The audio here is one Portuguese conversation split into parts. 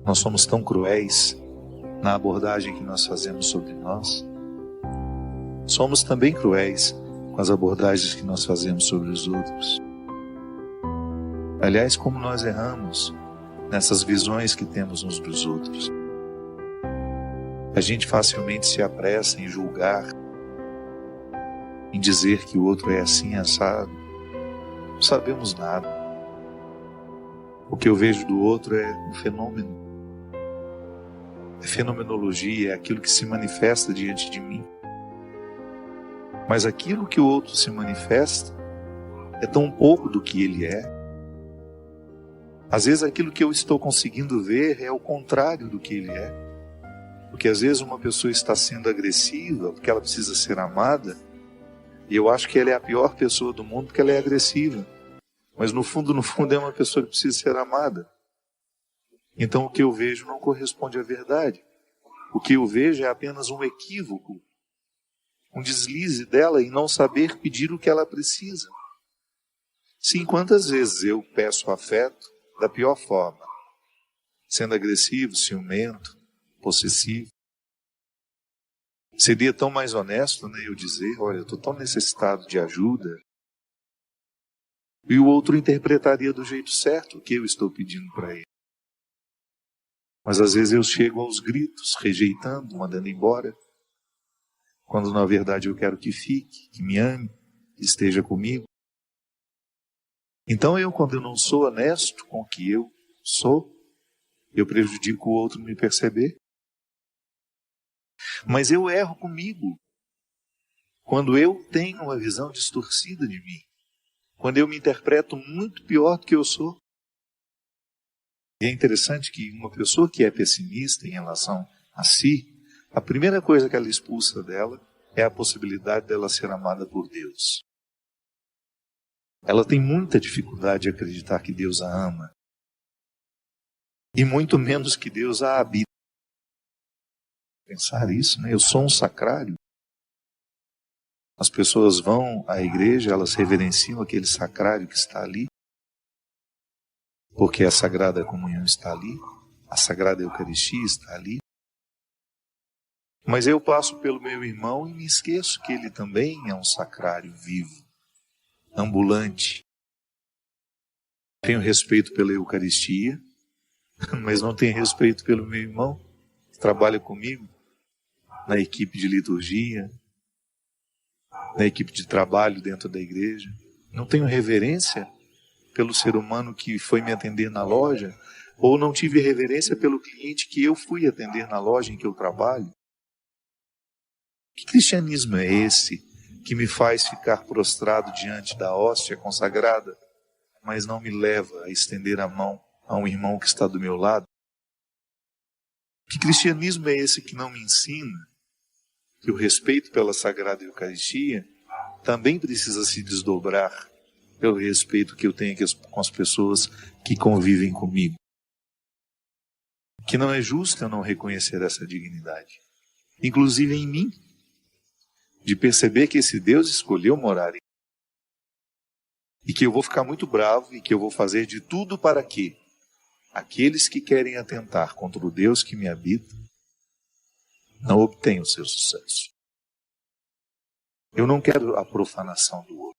Nós somos tão cruéis na abordagem que nós fazemos sobre nós. Somos também cruéis com as abordagens que nós fazemos sobre os outros. Aliás, como nós erramos nessas visões que temos uns dos outros. A gente facilmente se apressa em julgar, em dizer que o outro é assim assado. Não sabemos nada. O que eu vejo do outro é um fenômeno. É fenomenologia, é aquilo que se manifesta diante de mim. Mas aquilo que o outro se manifesta é tão pouco do que ele é. Às vezes aquilo que eu estou conseguindo ver é o contrário do que ele é. Porque às vezes uma pessoa está sendo agressiva porque ela precisa ser amada, e eu acho que ela é a pior pessoa do mundo porque ela é agressiva. Mas no fundo é uma pessoa que precisa ser amada. Então o que eu vejo não corresponde à verdade. O que eu vejo é apenas um equívoco, um deslize dela em não saber pedir o que ela precisa. Sim, quantas vezes eu peço afeto da pior forma, sendo agressivo, ciumento, possessivo. Seria tão mais honesto, né, eu dizer, olha, eu estou tão necessitado de ajuda, e o outro interpretaria do jeito certo o que eu estou pedindo para ele. Mas às vezes eu chego aos gritos, rejeitando, mandando embora, quando na verdade eu quero que fique, que me ame, que esteja comigo. Então quando eu não sou honesto com o que eu sou, eu prejudico o outro me perceber. Mas eu erro comigo quando eu tenho uma visão distorcida de mim, quando eu me interpreto muito pior do que eu sou. E é interessante que uma pessoa que é pessimista em relação a si, a primeira coisa que ela expulsa dela é a possibilidade dela ser amada por Deus. Ela tem muita dificuldade de acreditar que Deus a ama, e muito menos que Deus a habita. Pensar isso, né? Eu sou um sacrário. As pessoas vão à igreja, elas reverenciam aquele sacrário que está ali, porque a Sagrada Comunhão está ali, a Sagrada Eucaristia está ali. Mas eu passo pelo meu irmão e me esqueço que ele também é um sacrário vivo, ambulante. Tenho respeito pela Eucaristia, mas não tenho respeito pelo meu irmão que trabalha comigo na equipe de liturgia, na equipe de trabalho dentro da igreja. Não tenho reverência pelo ser humano que foi me atender na loja, ou não tive reverência pelo cliente que eu fui atender na loja em que eu trabalho. Que cristianismo é esse que me faz ficar prostrado diante da hóstia consagrada, mas não me leva a estender a mão a um irmão que está do meu lado? Que cristianismo é esse que não me ensina que o respeito pela Sagrada Eucaristia também precisa se desdobrar pelo respeito que eu tenho com as pessoas que convivem comigo? Que não é justo eu não reconhecer essa dignidade, inclusive em mim, de perceber que esse Deus escolheu morar em mim, e que eu vou ficar muito bravo e que eu vou fazer de tudo para que aqueles que querem atentar contra o Deus que me habita não obtenham o seu sucesso. Eu não quero a profanação do outro.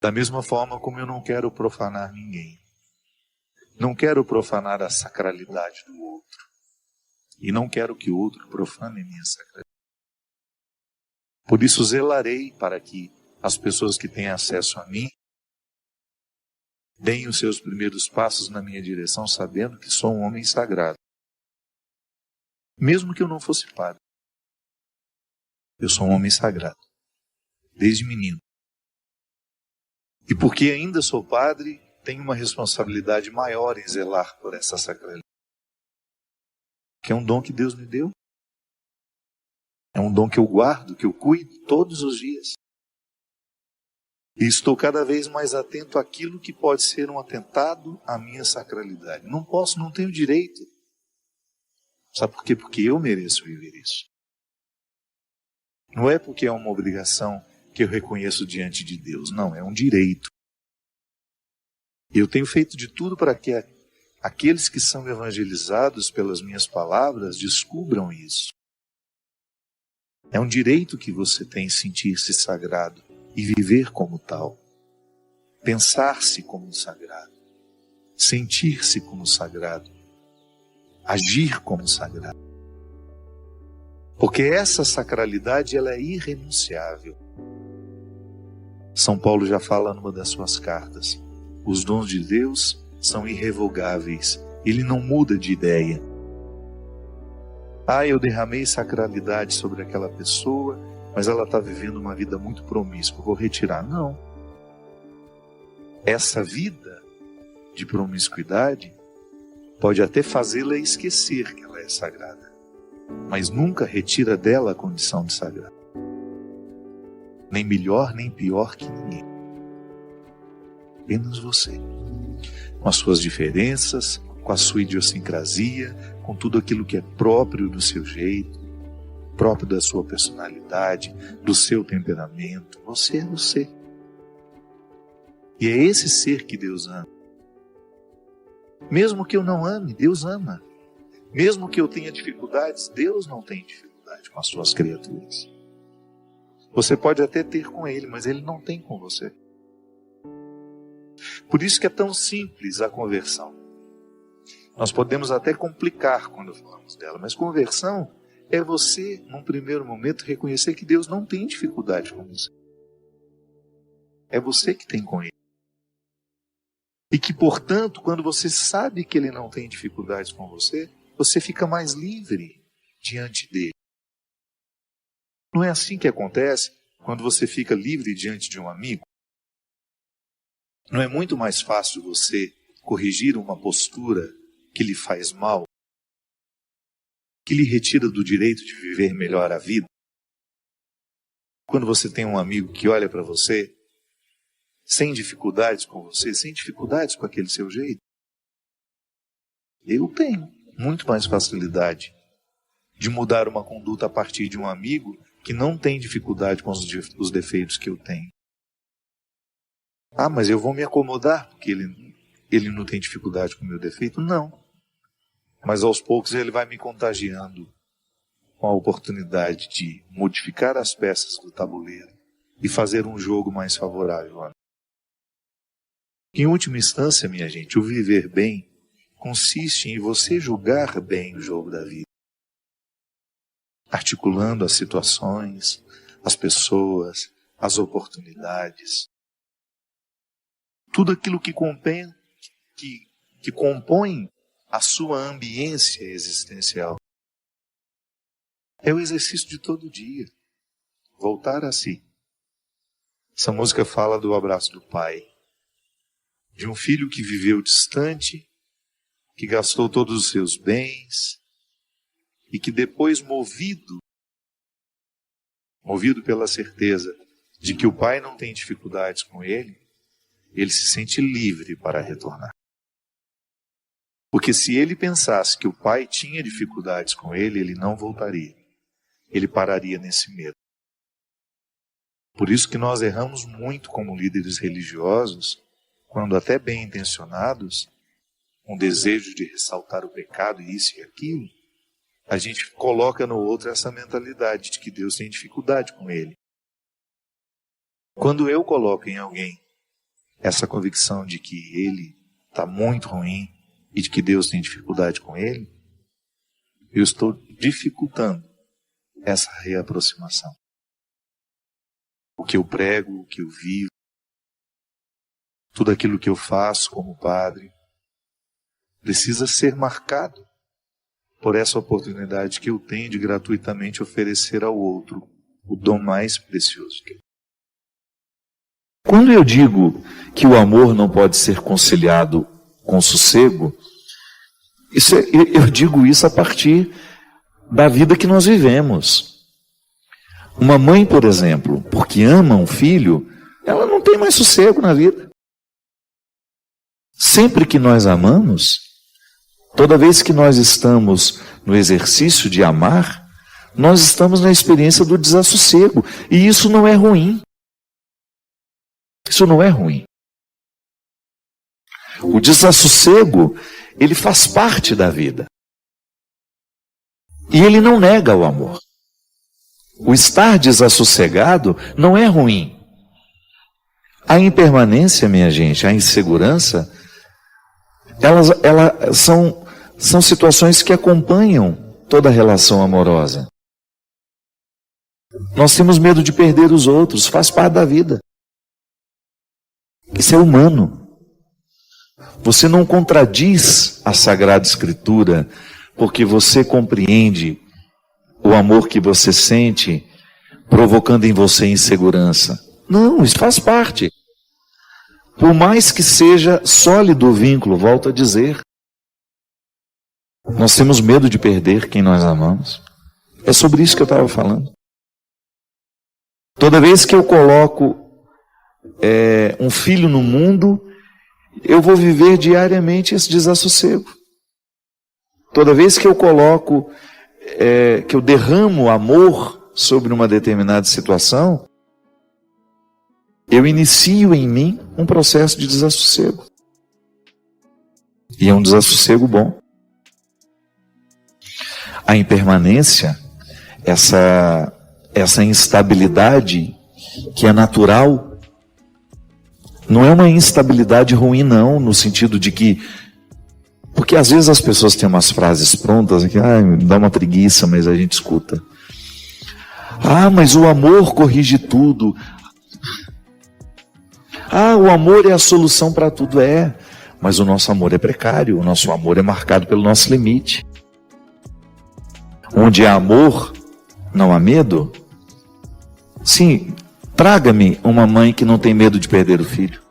Da mesma forma como eu não quero profanar ninguém. Não quero profanar a sacralidade do outro. E não quero que o outro profane a minha sacralidade. Por isso zelarei para que as pessoas que têm acesso a mim deem os seus primeiros passos na minha direção, sabendo que sou um homem sagrado. Mesmo que eu não fosse padre, eu sou um homem sagrado, desde menino. E porque ainda sou padre, tenho uma responsabilidade maior em zelar por essa sacralidade, que é um dom que Deus me deu. É um dom que eu guardo, que eu cuido todos os dias. E estou cada vez mais atento àquilo que pode ser um atentado à minha sacralidade. Não posso, não tenho direito. Sabe por quê? Porque eu mereço viver isso. Não é porque é uma obrigação que eu reconheço diante de Deus. Não, é um direito. Eu tenho feito de tudo para que aqueles que são evangelizados pelas minhas palavras descubram isso. É um direito que você tem sentir-se sagrado e viver como tal. Pensar-se como sagrado. Sentir-se como sagrado. Agir como sagrado. Porque essa sacralidade ela é irrenunciável. São Paulo já fala numa das suas cartas. Os dons de Deus são irrevogáveis. Ele não muda de ideia. Eu derramei sacralidade sobre aquela pessoa, mas ela está vivendo uma vida muito promíscua. Vou retirar. Não. Essa vida de promiscuidade pode até fazê-la esquecer que ela é sagrada, mas nunca retira dela a condição de sagrado. Nem melhor, nem pior que ninguém. Apenas você. Com as suas diferenças, com a sua idiosincrasia, com tudo aquilo que é próprio do seu jeito, próprio da sua personalidade, do seu temperamento. Você é você. E é esse ser que Deus ama. Mesmo que eu não ame, Deus ama. Mesmo que eu tenha dificuldades, Deus não tem dificuldade com as suas criaturas. Você pode até ter com Ele, mas Ele não tem com você. Por isso que é tão simples a conversão. Nós podemos até complicar quando falamos dela, mas conversão é você, num primeiro momento, reconhecer que Deus não tem dificuldade com você. É você que tem com Ele. E que, portanto, quando você sabe que Ele não tem dificuldades com você, você fica mais livre diante dele. Não é assim que acontece quando você fica livre diante de um amigo? Não é muito mais fácil você corrigir uma postura que lhe faz mal, que lhe retira do direito de viver melhor a vida? Quando você tem um amigo que olha para você, sem dificuldades com você, sem dificuldades com aquele seu jeito, eu tenho muito mais facilidade de mudar uma conduta a partir de um amigo que não tem dificuldade com os defeitos que eu tenho. Mas eu vou me acomodar porque ele não tem dificuldade com o meu defeito? Não. Mas aos poucos ele vai me contagiando com a oportunidade de modificar as peças do tabuleiro e fazer um jogo mais favorável a mim. Em última instância, minha gente, o viver bem consiste em você julgar bem o jogo da vida, articulando as situações, as pessoas, as oportunidades, tudo aquilo que compõe a sua ambiência existencial. É o exercício de todo dia, voltar a si. Essa música fala do abraço do pai, de um filho que viveu distante, que gastou todos os seus bens e que depois, movido pela certeza de que o pai não tem dificuldades com ele se sente livre para retornar. Porque se ele pensasse que o pai tinha dificuldades com ele não voltaria. Ele pararia nesse medo. Por isso que nós erramos muito como líderes religiosos, quando até bem intencionados, com desejo de ressaltar o pecado e isso e aquilo, a gente coloca no outro essa mentalidade de que Deus tem dificuldade com ele. Quando eu coloco em alguém essa convicção de que ele está muito ruim e de que Deus tem dificuldade com ele, eu estou dificultando essa reaproximação. O que eu prego, o que eu vivo, tudo aquilo que eu faço como padre, precisa ser marcado por essa oportunidade que eu tenho de gratuitamente oferecer ao outro o dom mais precioso que eu tenho. Quando eu digo que o amor não pode ser conciliado com sossego, eu digo isso a partir da vida que nós vivemos. Uma mãe, por exemplo, porque ama um filho, ela não tem mais sossego na vida. Sempre que nós amamos, toda vez que nós estamos no exercício de amar, nós estamos na experiência do desassossego. E isso não é ruim. Isso não é ruim. O desassossego ele faz parte da vida. E ele não nega o amor. O estar desassossegado não é ruim. A impermanência, minha gente, a insegurança, elas são situações que acompanham toda relação amorosa. Nós temos medo de perder os outros, faz parte da vida. Isso é humano. Você não contradiz a Sagrada Escritura porque você compreende o amor que você sente provocando em você insegurança. Não, isso faz parte. Por mais que seja sólido o vínculo, volto a dizer, nós temos medo de perder quem nós amamos. É sobre isso que eu estava falando. Toda vez que eu coloco um filho no mundo, eu vou viver diariamente esse desassossego. Toda vez que eu coloco, que eu derramo amor sobre uma determinada situação, eu inicio em mim um processo de desassossego. E é um desassossego bom. A impermanência, essa instabilidade que é natural, não é uma instabilidade ruim não, no sentido de que, porque às vezes as pessoas têm umas frases prontas, que me dá uma preguiça, mas a gente escuta. Mas o amor corrige tudo. O amor é a solução para tudo. Mas o nosso amor é precário, o nosso amor é marcado pelo nosso limite. Onde há amor, não há medo. Sim, traga-me uma mãe que não tem medo de perder o filho.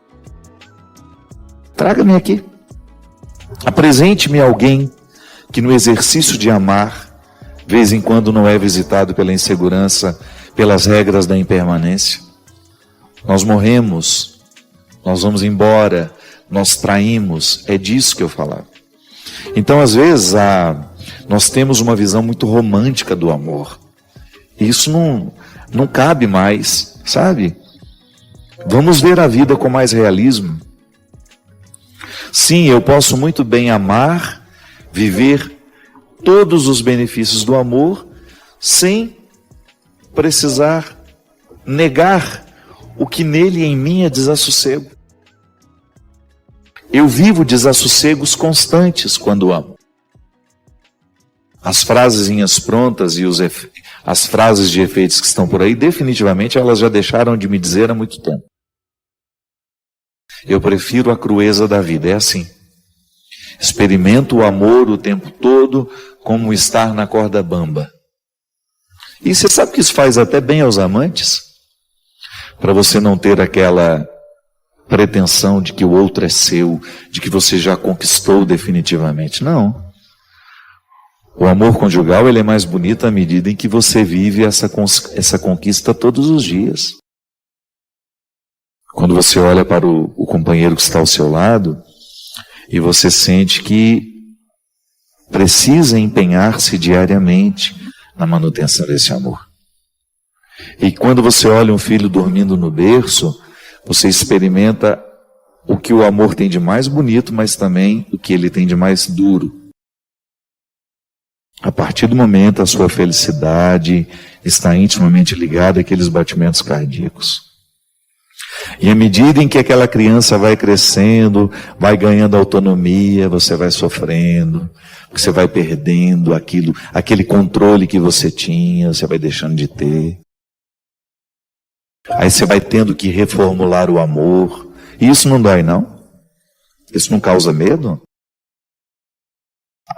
Traga-me aqui. Apresente-me alguém que no exercício de amar, de vez em quando não é visitado pela insegurança, pelas regras da impermanência. Nós morremos, nós vamos embora, nós traímos, é disso que eu falava. Então, às vezes, nós temos uma visão muito romântica do amor. E isso não cabe mais, sabe? Vamos ver a vida com mais realismo. Sim, eu posso muito bem amar, viver todos os benefícios do amor, sem precisar negar o que nele e em mim é desassossego. Eu vivo desassossegos constantes quando amo. As frasezinhas prontas e as frases de efeitos que estão por aí, definitivamente elas já deixaram de me dizer há muito tempo. Eu prefiro a crueza da vida, é assim. Experimento o amor o tempo todo como estar na corda bamba. E você sabe que isso faz até bem aos amantes? Para você não ter aquela pretensão de que o outro é seu, de que você já conquistou definitivamente. Não. O amor conjugal ele é mais bonito à medida em que você vive essa conquista todos os dias. Quando você olha para o companheiro que está ao seu lado e você sente que precisa empenhar-se diariamente na manutenção desse amor. E quando você olha um filho dormindo no berço, você experimenta o que o amor tem de mais bonito, mas também o que ele tem de mais duro. A partir do momento, a sua felicidade está intimamente ligada àqueles batimentos cardíacos. E à medida em que aquela criança vai crescendo, vai ganhando autonomia, você vai sofrendo, você vai perdendo aquele controle que você tinha, você vai deixando de ter. Aí você vai tendo que reformular o amor. E isso não dói, não? Isso não causa medo?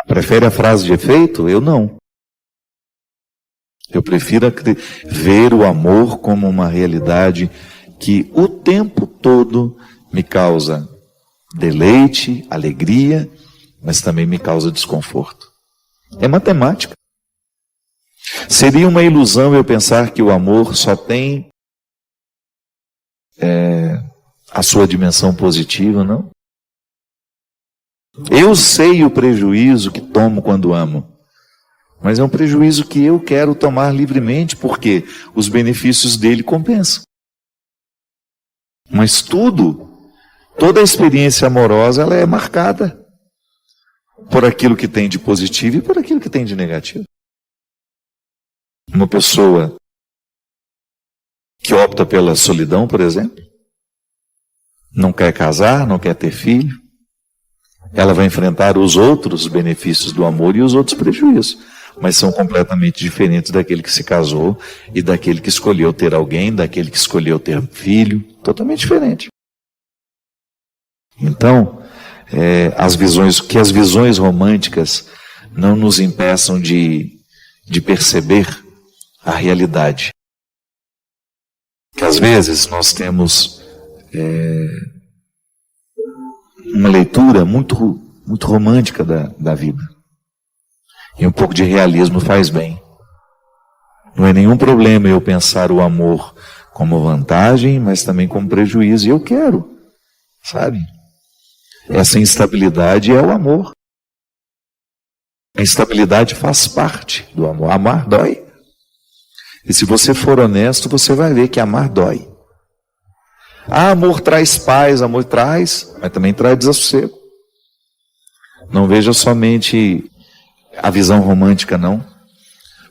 Prefere a frase de efeito? Eu não. Eu prefiro ver o amor como uma realidade que o tempo todo me causa deleite, alegria, mas também me causa desconforto. É matemática. Seria uma ilusão eu pensar que o amor só tem a sua dimensão positiva, não? Eu sei o prejuízo que tomo quando amo, mas é um prejuízo que eu quero tomar livremente, porque os benefícios dele compensam. Mas toda a experiência amorosa, ela é marcada por aquilo que tem de positivo e por aquilo que tem de negativo. Uma pessoa que opta pela solidão, por exemplo, não quer casar, não quer ter filho, ela vai enfrentar os outros benefícios do amor e os outros prejuízos, mas são completamente diferentes daquele que se casou e daquele que escolheu ter alguém, daquele que escolheu ter filho, totalmente diferente. Então, as visões românticas não nos impeçam de perceber a realidade. Que às vezes nós temos uma leitura muito romântica da vida. E um pouco de realismo faz bem. Não é nenhum problema eu pensar o amor como vantagem, mas também como prejuízo. E eu quero, sabe? Essa instabilidade é o amor. A instabilidade faz parte do amor. Amar dói. E se você for honesto, você vai ver que amar dói. Amor traz paz, amor traz, mas também traz desassossego. Não veja somente a visão romântica, não.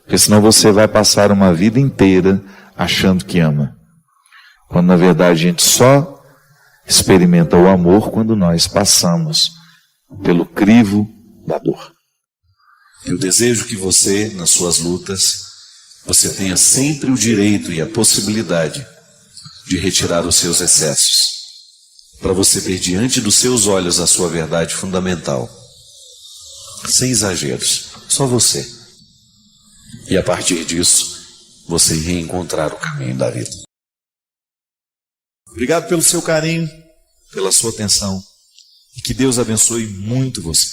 Porque senão você vai passar uma vida inteira achando que ama. Quando na verdade a gente só experimenta o amor quando nós passamos pelo crivo da dor. Eu desejo que você, nas suas lutas, você tenha sempre o direito e a possibilidade de retirar os seus excessos, para você ver diante dos seus olhos a sua verdade fundamental, sem exageros, só você. E a partir disso, você reencontrar o caminho da vida. Obrigado pelo seu carinho, pela sua atenção, e que Deus abençoe muito você.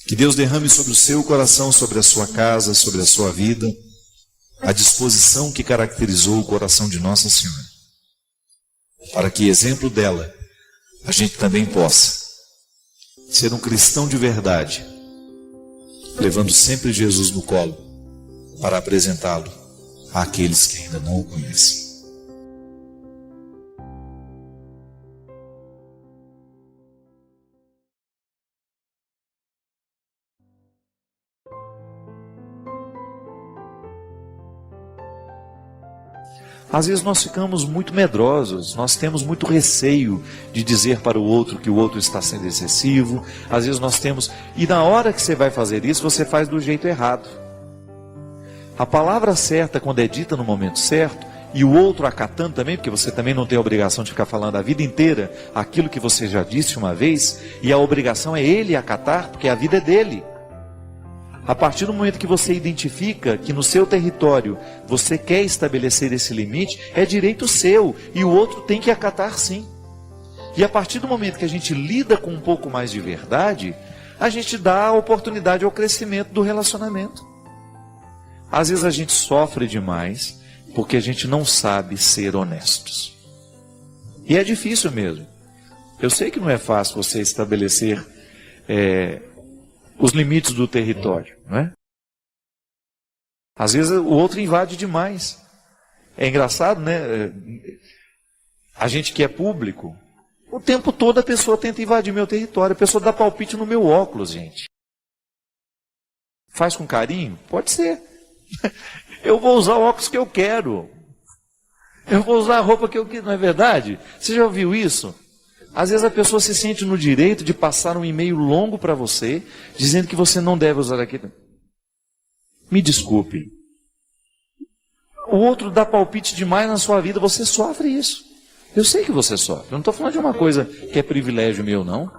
Que Deus derrame sobre o seu coração, sobre a sua casa, sobre a sua vida, a disposição que caracterizou o coração de Nossa Senhora, para que, exemplo dela, a gente também possa ser um cristão de verdade, levando sempre Jesus no colo, para apresentá-lo àqueles que ainda não o conhecem. Às vezes nós ficamos muito medrosos, nós temos muito receio de dizer para o outro que o outro está sendo excessivo. Às vezes nós temos, e na hora que você vai fazer isso, você faz do jeito errado. A palavra certa, quando é dita no momento certo, e o outro acatando também, porque você também não tem a obrigação de ficar falando a vida inteira aquilo que você já disse uma vez, e a obrigação é ele acatar, porque a vida é dele. A partir do momento que você identifica que no seu território você quer estabelecer esse limite, é direito seu, e o outro tem que acatar sim. E a partir do momento que a gente lida com um pouco mais de verdade, a gente dá a oportunidade ao crescimento do relacionamento. Às vezes a gente sofre demais porque a gente não sabe ser honestos. E é difícil mesmo. Eu sei que não é fácil você estabelecer os limites do território, não é? Às vezes o outro invade demais. É engraçado, né? A gente que é público, o tempo todo a pessoa tenta invadir meu território. A pessoa dá palpite no meu óculos, gente. Faz com carinho? Pode ser. Eu vou usar o óculos que eu quero. Eu vou usar a roupa que eu quero, não é verdade? Você já ouviu isso? Às vezes a pessoa se sente no direito de passar um e-mail longo para você, dizendo que você não deve usar aquilo. Me desculpe. O outro dá palpite demais na sua vida, você sofre isso. Eu sei que você sofre. Eu não estou falando de uma coisa que é privilégio meu, não.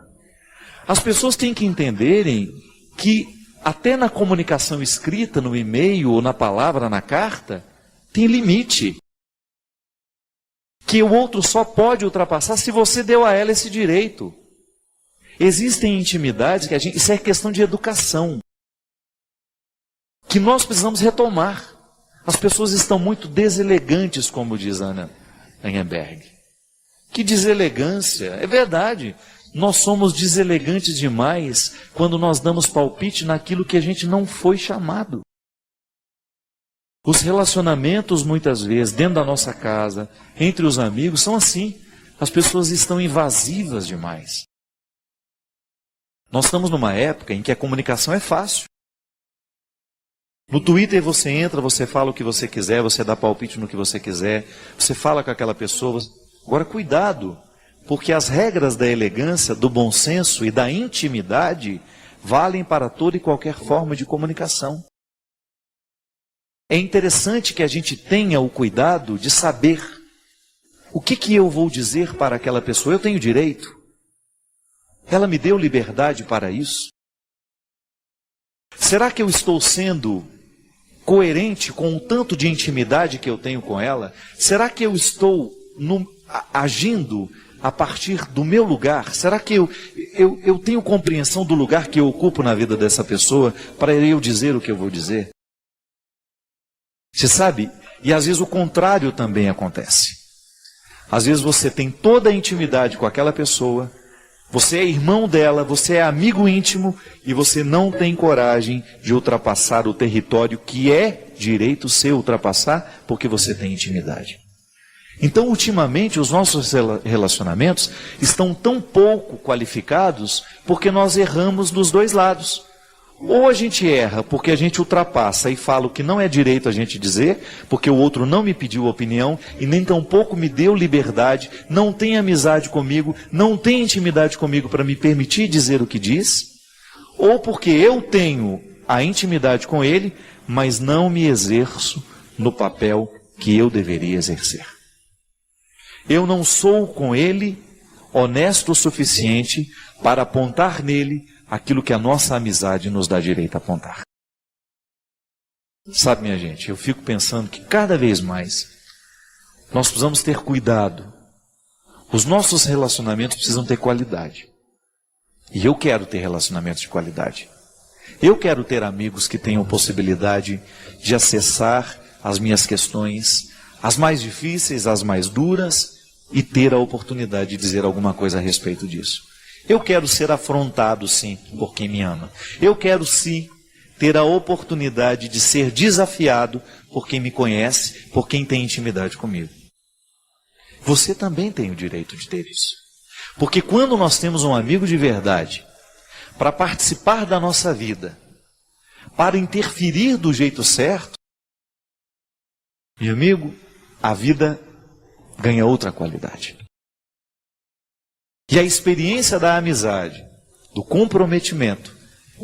As pessoas têm que entenderem que até na comunicação escrita, no e-mail, ou na palavra, na carta, tem limite. Que o outro só pode ultrapassar se você deu a ela esse direito. Existem intimidades que isso é questão de educação, que nós precisamos retomar. As pessoas estão muito deselegantes, como diz Anna Engelberg. Que deselegância, é verdade. Nós somos deselegantes demais quando nós damos palpite naquilo que a gente não foi chamado. Os relacionamentos, muitas vezes, dentro da nossa casa, entre os amigos, são assim. As pessoas estão invasivas demais. Nós estamos numa época em que a comunicação é fácil. No Twitter você entra, você fala o que você quiser, você dá palpite no que você quiser, você fala com aquela pessoa. Agora, cuidado, porque as regras da elegância, do bom senso e da intimidade valem para toda e qualquer forma de comunicação. É interessante que a gente tenha o cuidado de saber o que eu vou dizer para aquela pessoa. Eu tenho direito. Ela me deu liberdade para isso. Será que eu estou sendo coerente com o tanto de intimidade que eu tenho com ela? Será que eu estou agindo a partir do meu lugar? Será que eu tenho compreensão do lugar que eu ocupo na vida dessa pessoa para eu dizer o que eu vou dizer? Você sabe? E às vezes o contrário também acontece. Às vezes você tem toda a intimidade com aquela pessoa, você é irmão dela, você é amigo íntimo e você não tem coragem de ultrapassar o território que é direito seu ultrapassar porque você tem intimidade. Então, ultimamente, os nossos relacionamentos estão tão pouco qualificados porque nós erramos dos dois lados. Ou a gente erra porque a gente ultrapassa e fala o que não é direito a gente dizer, porque o outro não me pediu opinião e nem tampouco me deu liberdade, não tem amizade comigo, não tem intimidade comigo para me permitir dizer o que diz, ou porque eu tenho a intimidade com ele, mas não me exerço no papel que eu deveria exercer. Eu não sou com ele honesto o suficiente para apontar nele aquilo que a nossa amizade nos dá direito a apontar. Sabe, minha gente, eu fico pensando que cada vez mais nós precisamos ter cuidado. Os nossos relacionamentos precisam ter qualidade. E eu quero ter relacionamentos de qualidade. Eu quero ter amigos que tenham possibilidade de acessar as minhas questões, as mais difíceis, as mais duras, e ter a oportunidade de dizer alguma coisa a respeito disso. Eu quero ser afrontado, sim, por quem me ama. Eu quero, sim, ter a oportunidade de ser desafiado por quem me conhece, por quem tem intimidade comigo. Você também tem o direito de ter isso. Porque quando nós temos um amigo de verdade, para participar da nossa vida, para interferir do jeito certo, meu amigo, a vida ganha outra qualidade. E a experiência da amizade, do comprometimento,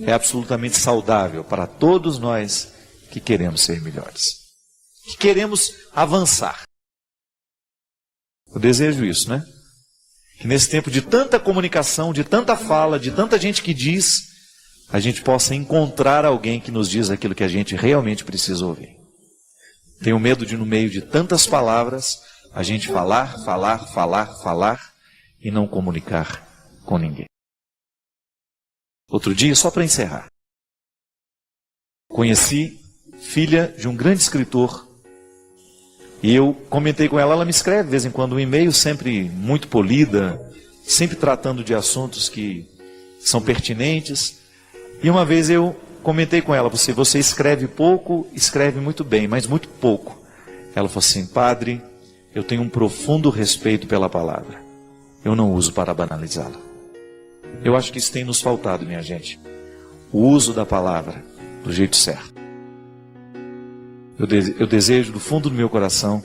é absolutamente saudável para todos nós que queremos ser melhores, que queremos avançar. Eu desejo isso, né? Que nesse tempo de tanta comunicação, de tanta fala, de tanta gente que diz, a gente possa encontrar alguém que nos diz aquilo que a gente realmente precisa ouvir. Tenho medo de, no meio de tantas palavras, a gente falar e não comunicar com ninguém. Outro dia, só para encerrar, conheci filha de um grande escritor e eu comentei com ela, ela me escreve de vez em quando um e-mail, sempre muito polida, sempre tratando de assuntos que são pertinentes. E uma vez eu comentei com ela, você escreve pouco, escreve muito bem, mas muito pouco. Ela falou assim, padre, eu tenho um profundo respeito pela palavra. Eu não uso para banalizá-la. Eu acho que isso tem nos faltado, minha gente. O uso da palavra do jeito certo. Eu desejo do fundo do meu coração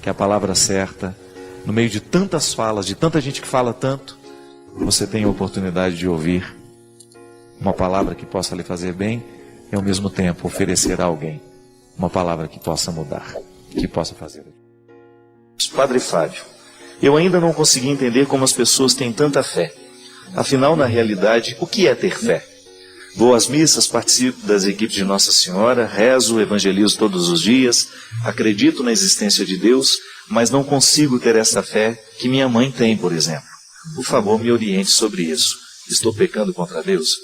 que a palavra certa, no meio de tantas falas, de tanta gente que fala tanto, você tenha a oportunidade de ouvir uma palavra que possa lhe fazer bem e ao mesmo tempo oferecer a alguém uma palavra que possa mudar, que possa fazer. Padre Fábio, eu ainda não consegui entender como as pessoas têm tanta fé. Afinal, na realidade, o que é ter fé? Vou às missas, participo das equipes de Nossa Senhora, rezo, evangelizo todos os dias, acredito na existência de Deus, mas não consigo ter essa fé que minha mãe tem, por exemplo. Por favor, me oriente sobre isso. Estou pecando contra Deus?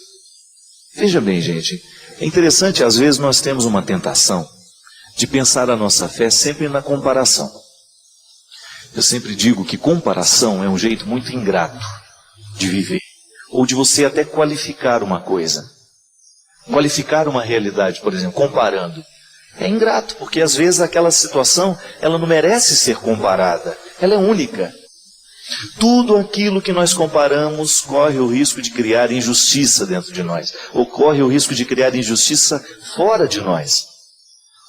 Veja bem, gente, é interessante, às vezes nós temos uma tentação de pensar a nossa fé sempre na comparação. Eu sempre digo que comparação é um jeito muito ingrato de viver, ou de você até qualificar uma coisa. Qualificar uma realidade, por exemplo, comparando. É ingrato, porque às vezes aquela situação, ela não merece ser comparada. Ela é única. Tudo aquilo que nós comparamos corre o risco de criar injustiça dentro de nós, ou corre o risco de criar injustiça fora de nós.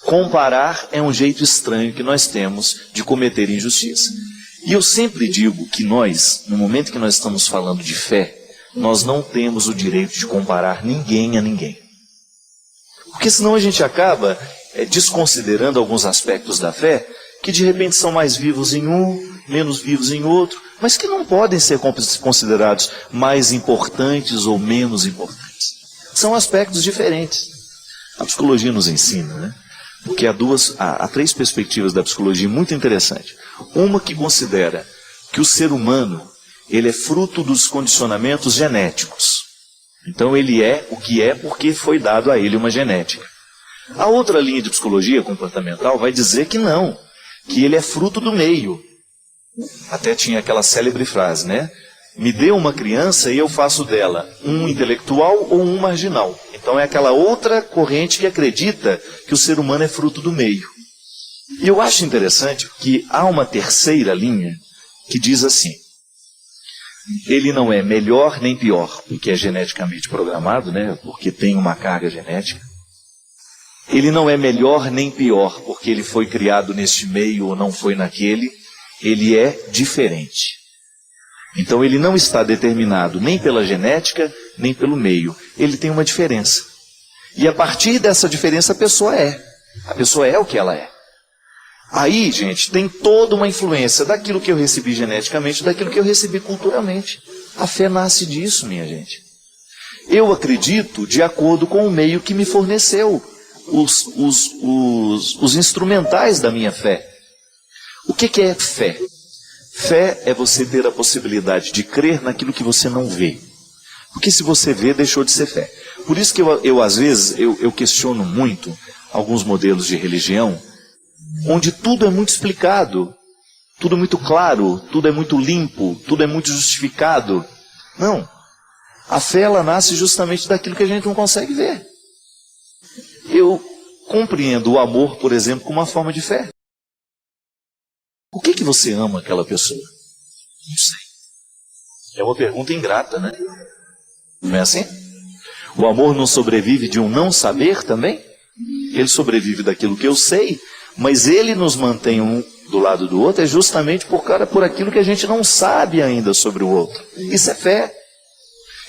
Comparar é um jeito estranho que nós temos de cometer injustiça. E eu sempre digo que nós, no momento que nós estamos falando de fé, nós não temos o direito de comparar ninguém a ninguém. Porque senão a gente acaba desconsiderando alguns aspectos da fé que de repente são mais vivos em um, menos vivos em outro, mas que não podem ser considerados mais importantes ou menos importantes. São aspectos diferentes. A psicologia nos ensina, né? Porque há três perspectivas da psicologia muito interessantes. Uma que considera que o ser humano ele é fruto dos condicionamentos genéticos. Então ele é o que é porque foi dado a ele uma genética. A outra linha de psicologia comportamental vai dizer que não, que ele é fruto do meio. Até tinha aquela célebre frase, né? Me dê uma criança e eu faço dela um intelectual ou um marginal. Então é aquela outra corrente que acredita que o ser humano é fruto do meio. E eu acho interessante que há uma terceira linha que diz assim: ele não é melhor nem pior, porque é geneticamente programado, né? Porque tem uma carga genética. Ele não é melhor nem pior, porque ele foi criado neste meio ou não foi naquele. Ele é diferente. Então ele não está determinado nem pela genética, nem pelo meio. Ele tem uma diferença. E a partir dessa diferença a pessoa é. A pessoa é o que ela é. Aí, gente, tem toda uma influência daquilo que eu recebi geneticamente, daquilo que eu recebi culturalmente. A fé nasce disso, minha gente. Eu acredito de acordo com o meio que me forneceu os instrumentais da minha fé. O que é fé? Fé é você ter a possibilidade de crer naquilo que você não vê. Porque se você vê, deixou de ser fé. Por isso que eu às vezes, eu questiono muito alguns modelos de religião, onde tudo é muito explicado, tudo é muito claro, tudo é muito limpo, tudo é muito justificado. Não. A fé, ela nasce justamente daquilo que a gente não consegue ver. Eu compreendo o amor, por exemplo, como uma forma de fé. Por que você ama aquela pessoa? Não sei. É uma pergunta ingrata, né? Não é assim? O amor não sobrevive de um não saber também? Ele sobrevive daquilo que eu sei, mas ele nos mantém um do lado do outro, é justamente por aquilo que a gente não sabe ainda sobre o outro. Isso é fé.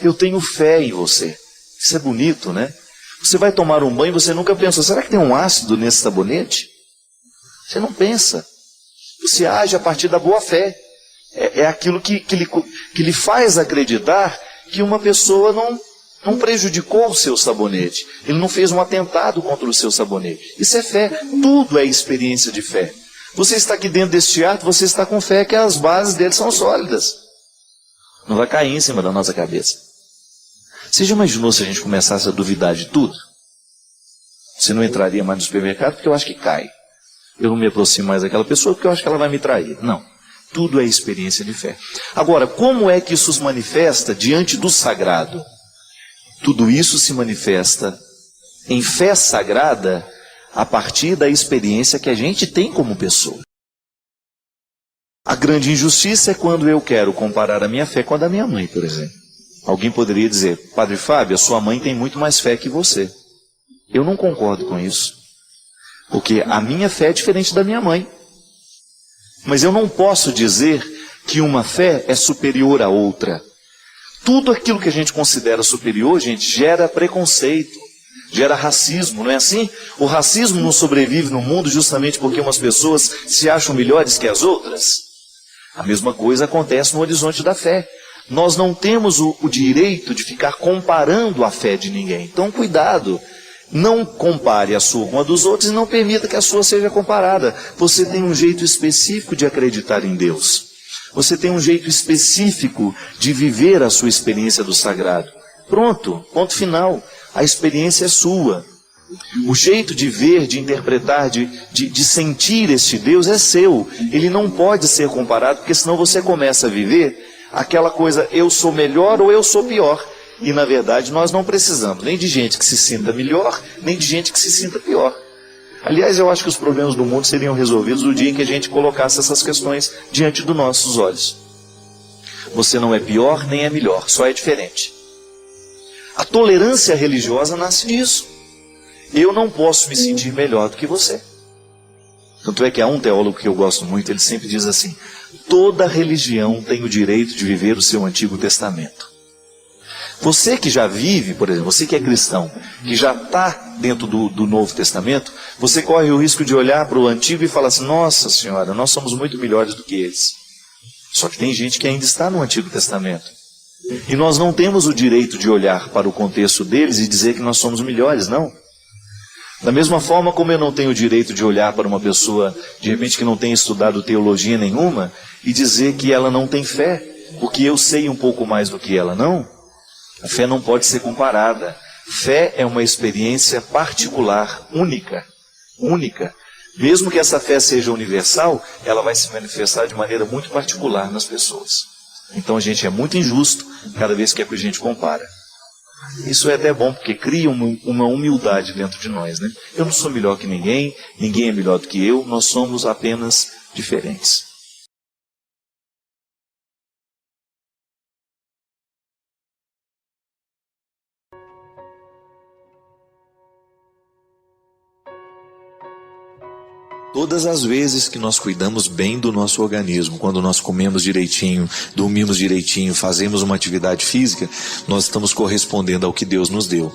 Eu tenho fé em você. Isso é bonito, né? Você vai tomar um banho e você nunca pensa, será que tem um ácido nesse sabonete? Você não pensa. Você age a partir da boa fé. É aquilo que lhe faz acreditar que uma pessoa não prejudicou o seu sabonete. Ele não fez um atentado contra o seu sabonete. Isso é fé. Tudo é experiência de fé. Você está aqui dentro deste teatro, você está com fé que as bases dele são sólidas. Não vai cair em cima da nossa cabeça. Você já imaginou se a gente começasse a duvidar de tudo? Você não entraria mais no supermercado porque eu acho que cai. Eu não me aproximo mais daquela pessoa porque eu acho que ela vai me trair. Não. Tudo é experiência de fé. Agora, como é que isso se manifesta diante do sagrado? Tudo isso se manifesta em fé sagrada a partir da experiência que a gente tem como pessoa. A grande injustiça é quando eu quero comparar a minha fé com a da minha mãe, por exemplo. Alguém poderia dizer, Padre Fábio, a sua mãe tem muito mais fé que você. Eu não concordo com isso. Porque a minha fé é diferente da minha mãe. Mas eu não posso dizer que uma fé é superior à outra. Tudo aquilo que a gente considera superior, gente, gera preconceito, gera racismo, não é assim? O racismo não sobrevive no mundo justamente porque umas pessoas se acham melhores que as outras. A mesma coisa acontece no horizonte da fé. Nós não temos o direito de ficar comparando a fé de ninguém. Então, cuidado. Não compare a sua com a dos outros e não permita que a sua seja comparada. Você tem um jeito específico de acreditar em Deus. Você tem um jeito específico de viver a sua experiência do sagrado. Pronto, ponto final. A experiência é sua. O jeito de ver, de interpretar, de sentir este Deus é seu. Ele não pode ser comparado, porque senão você começa a viver aquela coisa, eu sou melhor ou eu sou pior. E na verdade nós não precisamos nem de gente que se sinta melhor, nem de gente que se sinta pior. Aliás, eu acho que os problemas do mundo seriam resolvidos no dia em que a gente colocasse essas questões diante dos nossos olhos. Você não é pior nem é melhor, só é diferente. A tolerância religiosa nasce disso. Eu não posso me sentir melhor do que você. Tanto é que há um teólogo que eu gosto muito, ele sempre diz assim: toda religião tem o direito de viver o seu Antigo Testamento. Você que já vive, por exemplo, você que é cristão, que já está dentro do Novo Testamento, você corre o risco de olhar para o Antigo e falar assim: nossa Senhora, nós somos muito melhores do que eles. Só que tem gente que ainda está no Antigo Testamento. E nós não temos o direito de olhar para o contexto deles e dizer que nós somos melhores, não. Da mesma forma como eu não tenho o direito de olhar para uma pessoa, de repente, que não tem estudado teologia nenhuma, e dizer que ela não tem fé, porque eu sei um pouco mais do que ela, não. A fé não pode ser comparada. Fé é uma experiência particular, única. Mesmo que essa fé seja universal, ela vai se manifestar de maneira muito particular nas pessoas. Então a gente é muito injusto cada vez que a gente compara. Isso é até bom, porque cria uma humildade dentro de nós, né? Eu não sou melhor que ninguém, ninguém é melhor do que eu, nós somos apenas diferentes. Todas as vezes que nós cuidamos bem do nosso organismo, quando nós comemos direitinho, dormimos direitinho, fazemos uma atividade física, nós estamos correspondendo ao que Deus nos deu.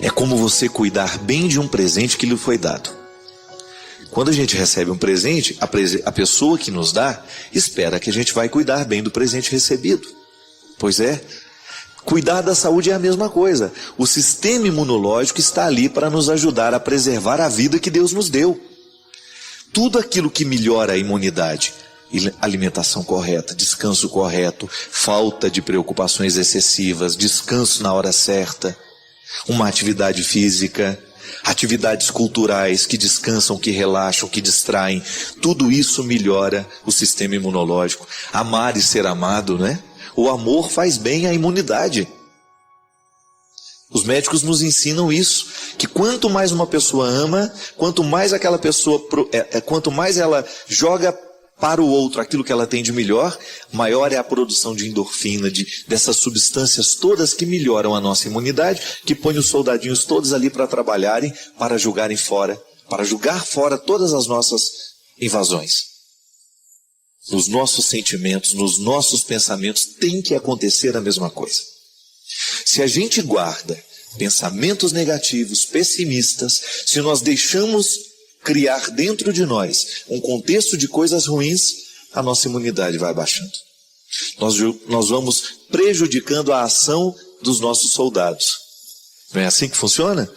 É como você cuidar bem de um presente que lhe foi dado. Quando a gente recebe um presente, a pessoa que nos dá espera que a gente vai cuidar bem do presente recebido. Pois é. Cuidar da saúde é a mesma coisa. O sistema imunológico está ali para nos ajudar a preservar a vida que Deus nos deu. Tudo aquilo que melhora a imunidade, alimentação correta, descanso correto, falta de preocupações excessivas, descanso na hora certa, uma atividade física, atividades culturais que descansam, que relaxam, que distraem, tudo isso melhora o sistema imunológico. Amar e ser amado, né? O amor faz bem à imunidade. Os médicos nos ensinam isso, que quanto mais uma pessoa ama, quanto mais aquela pessoa, quanto mais ela joga para o outro aquilo que ela tem de melhor, maior é a produção de endorfina, dessas substâncias todas que melhoram a nossa imunidade, que põem os soldadinhos todos ali para trabalharem, para julgar fora todas as nossas invasões. Nos nossos sentimentos, nos nossos pensamentos, tem que acontecer a mesma coisa. Se a gente guarda pensamentos negativos, pessimistas, se nós deixamos criar dentro de nós um contexto de coisas ruins, a nossa imunidade vai baixando. Nós vamos prejudicando a ação dos nossos soldados. Não é assim que funciona?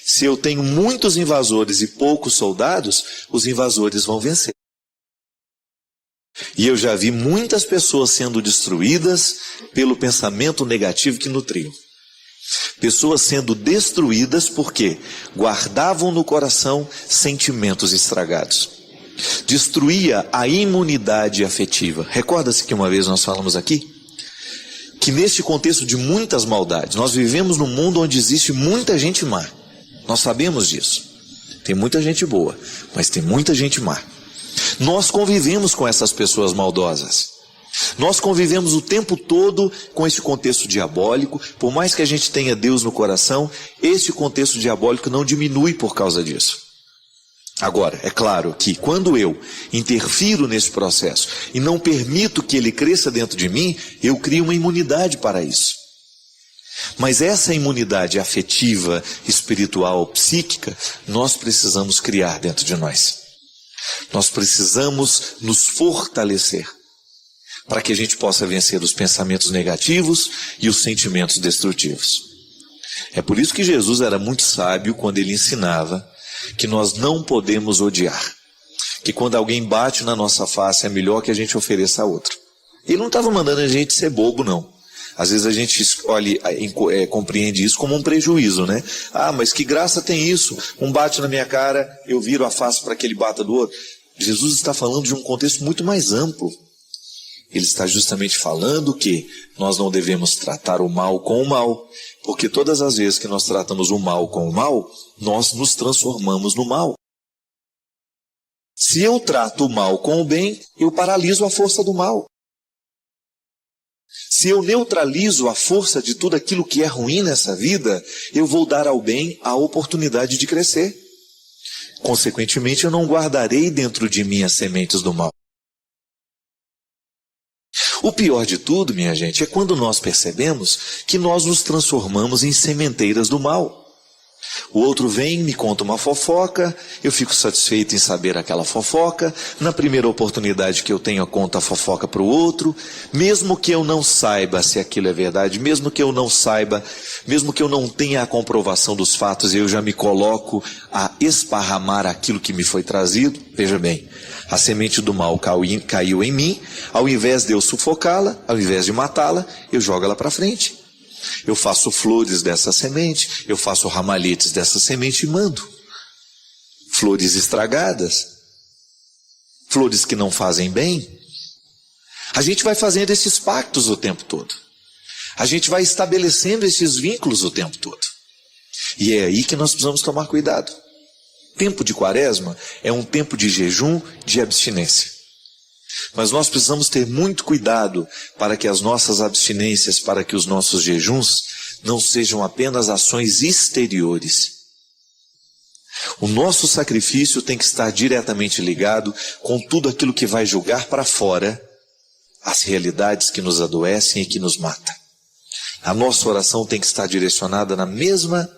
Se eu tenho muitos invasores e poucos soldados, os invasores vão vencer. E eu já vi muitas pessoas sendo destruídas pelo pensamento negativo que nutriam. Pessoas sendo destruídas porque guardavam no coração sentimentos estragados. Destruía a imunidade afetiva. Recorda-se que uma vez nós falamos aqui que neste contexto de muitas maldades, nós vivemos num mundo onde existe muita gente má. Nós sabemos disso. Tem muita gente boa, mas tem muita gente má. Nós convivemos com essas pessoas maldosas. Nós convivemos o tempo todo com esse contexto diabólico. Por mais que a gente tenha Deus no coração, esse contexto diabólico não diminui por causa disso. Agora, é claro que quando eu interfiro nesse processo e não permito que ele cresça dentro de mim, eu crio uma imunidade para isso. Mas essa imunidade afetiva, espiritual, psíquica, nós precisamos criar dentro de nós. Nós precisamos nos fortalecer para que a gente possa vencer os pensamentos negativos e os sentimentos destrutivos. É por isso que Jesus era muito sábio quando ele ensinava que nós não podemos odiar, que quando alguém bate na nossa face é melhor que a gente ofereça a outro. Ele não estava mandando a gente ser bobo, não. Às vezes a gente compreende isso como um prejuízo, né? Ah, mas que graça tem isso? Um bate na minha cara, eu viro a face para que ele bata do outro. Jesus está falando de um contexto muito mais amplo. Ele está justamente falando que nós não devemos tratar o mal com o mal, porque todas as vezes que nós tratamos o mal com o mal, nós nos transformamos no mal. Se eu trato o mal com o bem, eu paraliso a força do mal. Se eu neutralizo a força de tudo aquilo que é ruim nessa vida, eu vou dar ao bem a oportunidade de crescer. Consequentemente, eu não guardarei dentro de mim as sementes do mal. O pior de tudo, minha gente, é quando nós percebemos que nós nos transformamos em sementeiras do mal. O outro vem, me conta uma fofoca, eu fico satisfeito em saber aquela fofoca, na primeira oportunidade que eu tenho eu conto a fofoca para o outro, mesmo que eu não saiba se aquilo é verdade, mesmo que eu não saiba, mesmo que eu não tenha a comprovação dos fatos, eu já me coloco a esparramar aquilo que me foi trazido. Veja bem, a semente do mal caiu em mim, ao invés de eu sufocá-la, ao invés de matá-la, eu jogo ela para frente. Eu faço flores dessa semente, eu faço ramalhetes dessa semente e mando. Flores estragadas, flores que não fazem bem. A gente vai fazendo esses pactos o tempo todo. A gente vai estabelecendo esses vínculos o tempo todo. E é aí que nós precisamos tomar cuidado. Tempo de quaresma é um tempo de jejum, de abstinência. Mas nós precisamos ter muito cuidado para que as nossas abstinências, para que os nossos jejuns não sejam apenas ações exteriores. O nosso sacrifício tem que estar diretamente ligado com tudo aquilo que vai julgar para fora as realidades que nos adoecem e que nos matam. A nossa oração tem que estar direcionada na mesma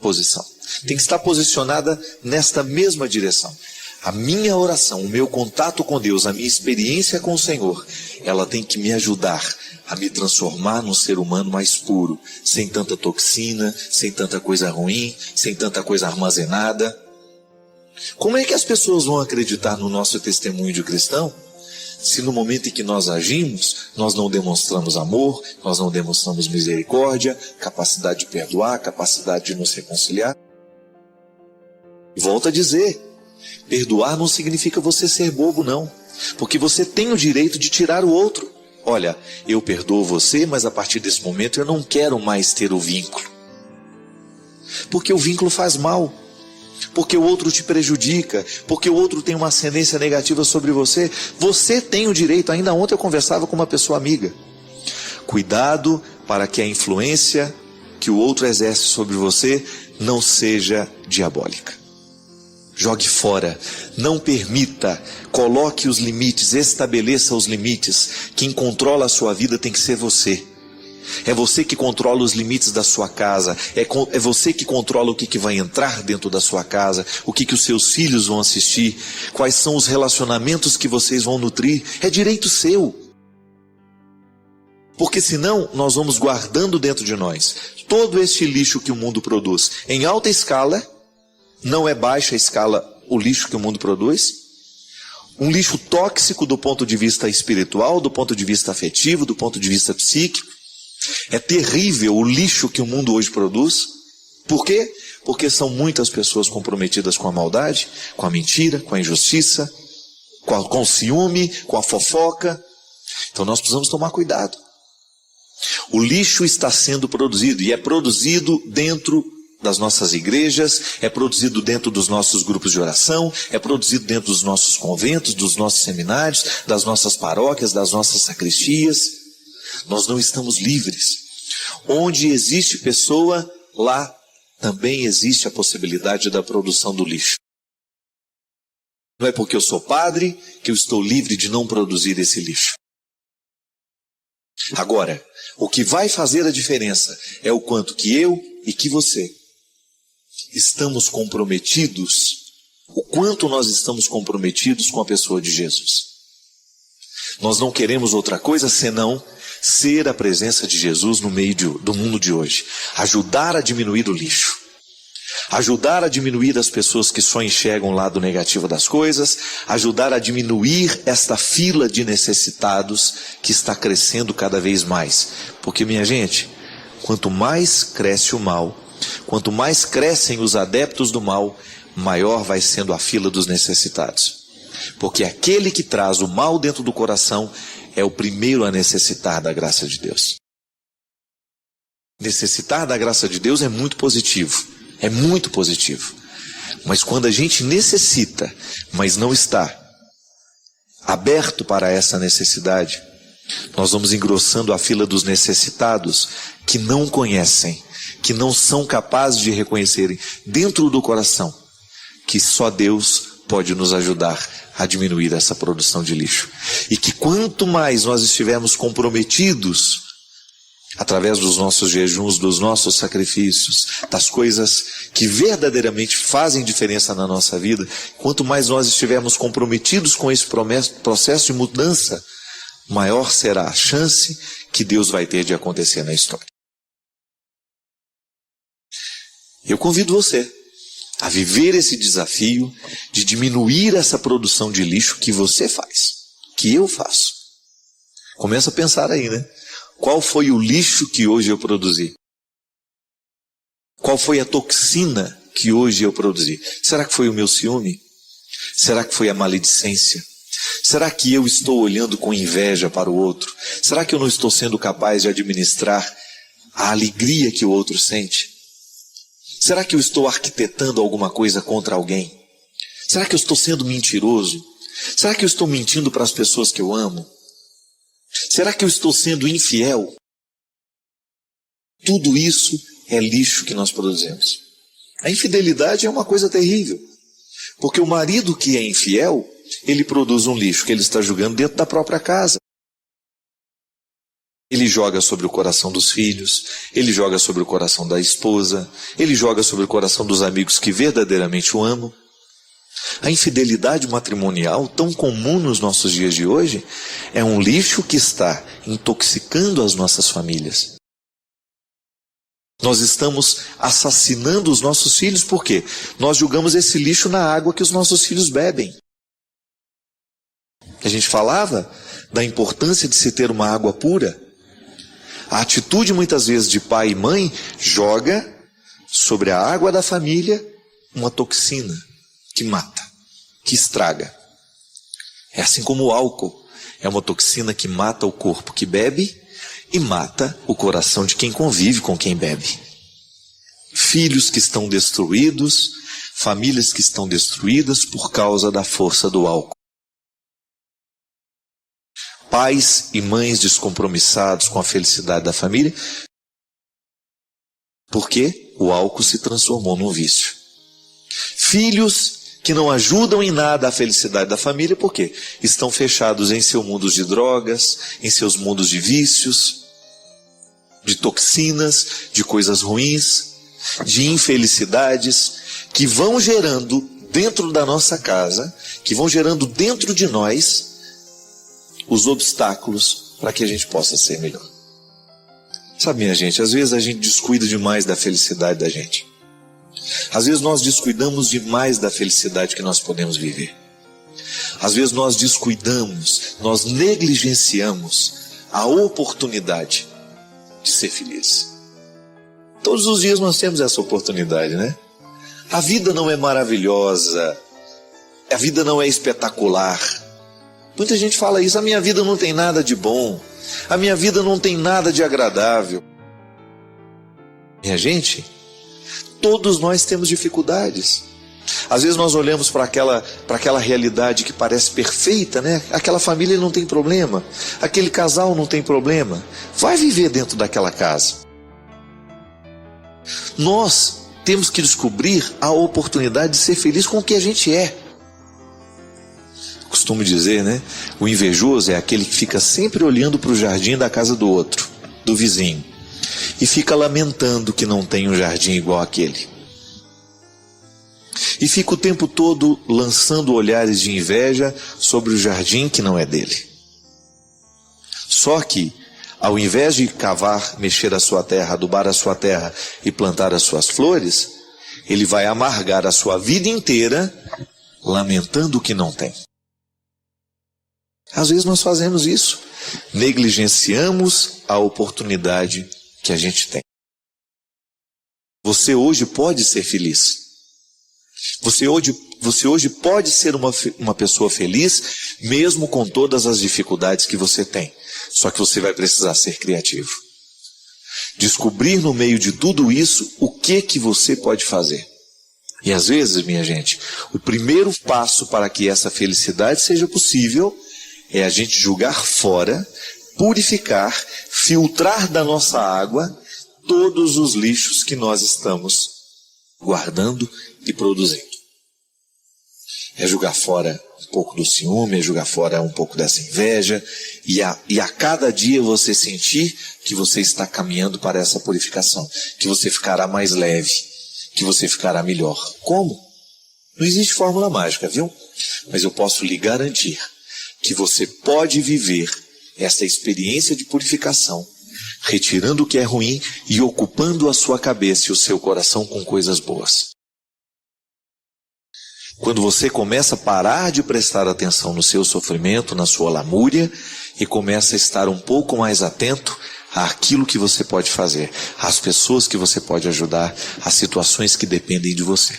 posição. Tem que estar posicionada nesta mesma direção. A minha oração, o meu contato com Deus, a minha experiência com o Senhor, ela tem que me ajudar a me transformar num ser humano mais puro, sem tanta toxina, sem tanta coisa ruim, sem tanta coisa armazenada. Como é que as pessoas vão acreditar no nosso testemunho de cristão, se no momento em que nós agimos, nós não demonstramos amor, nós não demonstramos misericórdia, capacidade de perdoar, capacidade de nos reconciliar? Volto a dizer, perdoar não significa você ser bobo, não. Porque você tem o direito de tirar o outro. Olha, eu perdoo você, mas a partir desse momento eu não quero mais ter o vínculo. Porque o vínculo faz mal. Porque o outro te prejudica. Porque o outro tem uma ascendência negativa sobre você. Você tem o direito. Ainda ontem eu conversava com uma pessoa amiga. Cuidado para que a influência que o outro exerce sobre você não seja diabólica. Jogue fora, não permita, coloque os limites, estabeleça os limites. Quem controla a sua vida tem que ser você. É você que controla os limites da sua casa, é você que controla o que vai entrar dentro da sua casa, o que os seus filhos vão assistir, quais são os relacionamentos que vocês vão nutrir. É direito seu. Porque senão nós vamos guardando dentro de nós todo este lixo que o mundo produz em alta escala. Não é baixa escala o lixo que o mundo produz. Um lixo tóxico do ponto de vista espiritual, do ponto de vista afetivo, do ponto de vista psíquico. É terrível o lixo que o mundo hoje produz. Por quê? Porque são muitas pessoas comprometidas com a maldade, com a mentira, com a injustiça, com o ciúme, com a fofoca. Então nós precisamos tomar cuidado. O lixo está sendo produzido e é produzido dentro das nossas igrejas, é produzido dentro dos nossos grupos de oração, é produzido dentro dos nossos conventos, dos nossos seminários, das nossas paróquias, das nossas sacristias. Nós não estamos livres. Onde existe pessoa, lá também existe a possibilidade da produção do lixo. Não é porque eu sou padre que eu estou livre de não produzir esse lixo. Agora, o que vai fazer a diferença é o quanto que eu e que você estamos comprometidos, o quanto nós estamos comprometidos com a pessoa de Jesus. Nós não queremos outra coisa senão ser a presença de Jesus no meio do mundo de hoje. Ajudar a diminuir o lixo. Ajudar a diminuir as pessoas que só enxergam o lado negativo das coisas. Ajudar a diminuir esta fila de necessitados que está crescendo cada vez mais. Porque, minha gente, quanto mais cresce o mal, quanto mais crescem os adeptos do mal, maior vai sendo a fila dos necessitados. Porque aquele que traz o mal dentro do coração é o primeiro a necessitar da graça de Deus. Necessitar da graça de Deus é muito positivo. É muito positivo. Mas quando a gente necessita, mas não está aberto para essa necessidade, Nós vamos engrossando a fila dos necessitados que não conhecem, que não são capazes de reconhecerem dentro do coração que só Deus pode nos ajudar a diminuir essa produção de lixo. E que quanto mais nós estivermos comprometidos, através dos nossos jejuns, dos nossos sacrifícios, das coisas que verdadeiramente fazem diferença na nossa vida, quanto mais nós estivermos comprometidos com esse processo de mudança, maior será a chance que Deus vai ter de acontecer na história. Eu convido você a viver esse desafio de diminuir essa produção de lixo que você faz, que eu faço. Começa a pensar aí, né? Qual foi o lixo que hoje eu produzi? Qual foi a toxina que hoje eu produzi? Será que foi o meu ciúme? Será que foi a maledicência? Será que eu estou olhando com inveja para o outro? Será que eu não estou sendo capaz de administrar a alegria que o outro sente? Será que eu estou arquitetando alguma coisa contra alguém? Será que eu estou sendo mentiroso? Será que eu estou mentindo para as pessoas que eu amo? Será que eu estou sendo infiel? Tudo isso é lixo que nós produzimos. A infidelidade é uma coisa terrível, porque o marido que é infiel, ele produz um lixo que ele está jogando dentro da própria casa. Ele joga sobre o coração dos filhos, ele joga sobre o coração da esposa, ele joga sobre o coração dos amigos que verdadeiramente o amam. A infidelidade matrimonial, tão comum nos nossos dias de hoje, é um lixo que está intoxicando as nossas famílias. Nós estamos assassinando os nossos filhos, por quê? Nós jogamos esse lixo na água que os nossos filhos bebem. A gente falava da importância de se ter uma água pura. A atitude muitas vezes de pai e mãe joga sobre a água da família uma toxina que mata, que estraga. É assim como o álcool é uma toxina que mata o corpo que bebe e mata o coração de quem convive com quem bebe. Filhos que estão destruídos, famílias que estão destruídas por causa da força do álcool. Pais e mães descompromissados com a felicidade da família, porque o álcool se transformou num vício. Filhos que não ajudam em nada a felicidade da família, porque estão fechados em seus mundos de drogas, em seus mundos de vícios, de toxinas, de coisas ruins, de infelicidades, que vão gerando dentro da nossa casa, que vão gerando dentro de nós os obstáculos para que a gente possa ser melhor. Sabe, minha gente, às vezes a gente descuida demais da felicidade da gente. Às vezes nós descuidamos demais da felicidade que nós podemos viver. Às vezes nós descuidamos, nós negligenciamos a oportunidade de ser feliz. Todos os dias nós temos essa oportunidade, né? A vida não é maravilhosa, a vida não é espetacular. Muita gente fala isso, a minha vida não tem nada de bom, a minha vida não tem nada de agradável. Minha gente, todos nós temos dificuldades. Às vezes nós olhamos para aquela realidade que parece perfeita, né? Aquela família não tem problema, aquele casal não tem problema. Vai viver dentro daquela casa. Nós temos que descobrir a oportunidade de ser feliz com o que a gente é. Costumo dizer, né? O invejoso é aquele que fica sempre olhando para o jardim da casa do outro, do vizinho, e fica lamentando que não tem um jardim igual aquele. E fica o tempo todo lançando olhares de inveja sobre o jardim que não é dele. Só que, ao invés de cavar, mexer a sua terra, adubar a sua terra e plantar as suas flores, ele vai amargar a sua vida inteira lamentando o que não tem. Às vezes nós fazemos isso, negligenciamos a oportunidade que a gente tem. Você hoje pode ser feliz. Você hoje pode ser uma pessoa feliz, mesmo com todas as dificuldades que você tem. Só que você vai precisar ser criativo. Descobrir no meio de tudo isso o que você pode fazer. E às vezes, minha gente, o primeiro passo para que essa felicidade seja possível é a gente jogar fora purificar, filtrar da nossa água todos os lixos que nós estamos guardando e produzindo. É jogar fora um pouco do ciúme, é jogar fora um pouco dessa inveja, e a cada dia você sentir que você está caminhando para essa purificação, que você ficará mais leve, que você ficará melhor. Como? Não existe fórmula mágica, viu? Mas eu posso lhe garantir que você pode viver essa experiência de purificação, retirando o que é ruim e ocupando a sua cabeça e o seu coração com coisas boas. Quando você começa a parar de prestar atenção no seu sofrimento, na sua lamúria, e começa a estar um pouco mais atento àquilo que você pode fazer, às pessoas que você pode ajudar, às situações que dependem de você.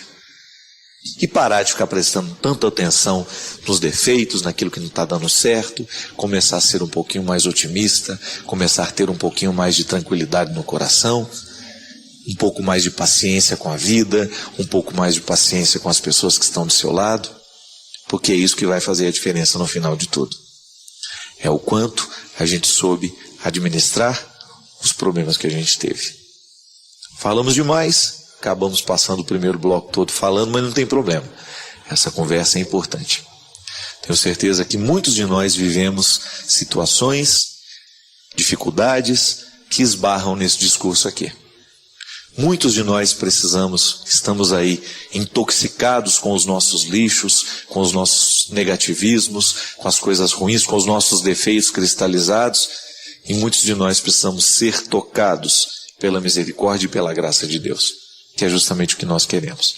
E parar de ficar prestando tanta atenção nos defeitos, naquilo que não está dando certo, começar a ser um pouquinho mais otimista, começar a ter um pouquinho mais de tranquilidade no coração, um pouco mais de paciência com a vida, um pouco mais de paciência com as pessoas que estão do seu lado, porque é isso que vai fazer a diferença no final de tudo. É o quanto a gente soube administrar os problemas que a gente teve. Falamos demais, acabamos passando o primeiro bloco todo falando, mas não tem problema. Essa conversa é importante. Tenho certeza que muitos de nós vivemos situações, dificuldades que esbarram nesse discurso aqui. Muitos de nós estamos aí intoxicados com os nossos lixos, com os nossos negativismos, com as coisas ruins, com os nossos defeitos cristalizados, e muitos de nós precisamos ser tocados pela misericórdia e pela graça de Deus, que é justamente o que nós queremos.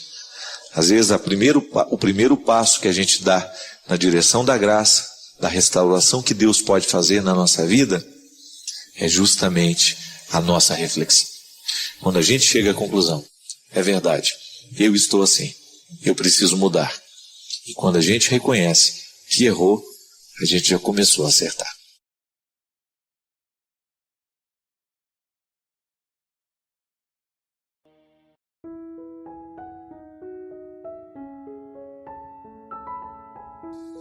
Às vezes o primeiro passo que a gente dá na direção da graça, da restauração que Deus pode fazer na nossa vida, é justamente a nossa reflexão. Quando a gente chega à conclusão, é verdade, eu estou assim, eu preciso mudar. E quando a gente reconhece que errou, a gente já começou a acertar.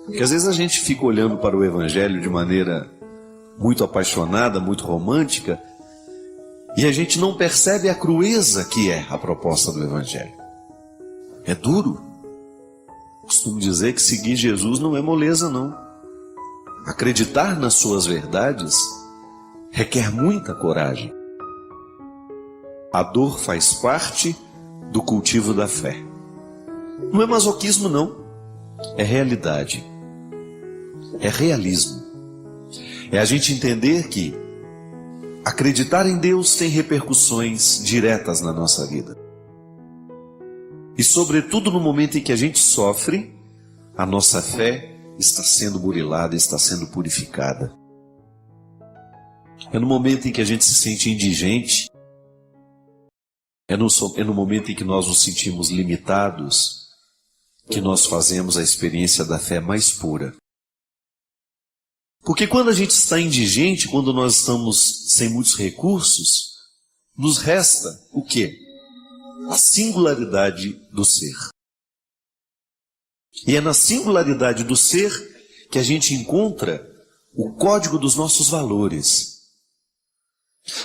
Porque às vezes a gente fica olhando para o Evangelho de maneira muito apaixonada, muito romântica, e a gente não percebe a crueza que é a proposta do Evangelho. É duro. Costumo dizer que seguir Jesus não é moleza, não. Acreditar nas suas verdades requer muita coragem. A dor faz parte do cultivo da fé. Não é masoquismo, não. É realidade. É realismo. É a gente entender que acreditar em Deus tem repercussões diretas na nossa vida. E sobretudo no momento em que a gente sofre, a nossa fé está sendo burilada, está sendo purificada. É no momento em que a gente se sente indigente, é no momento em que nós nos sentimos limitados, que nós fazemos a experiência da fé mais pura. Porque quando a gente está indigente, quando nós estamos sem muitos recursos, nos resta o quê? A singularidade do ser. E é na singularidade do ser que a gente encontra o código dos nossos valores.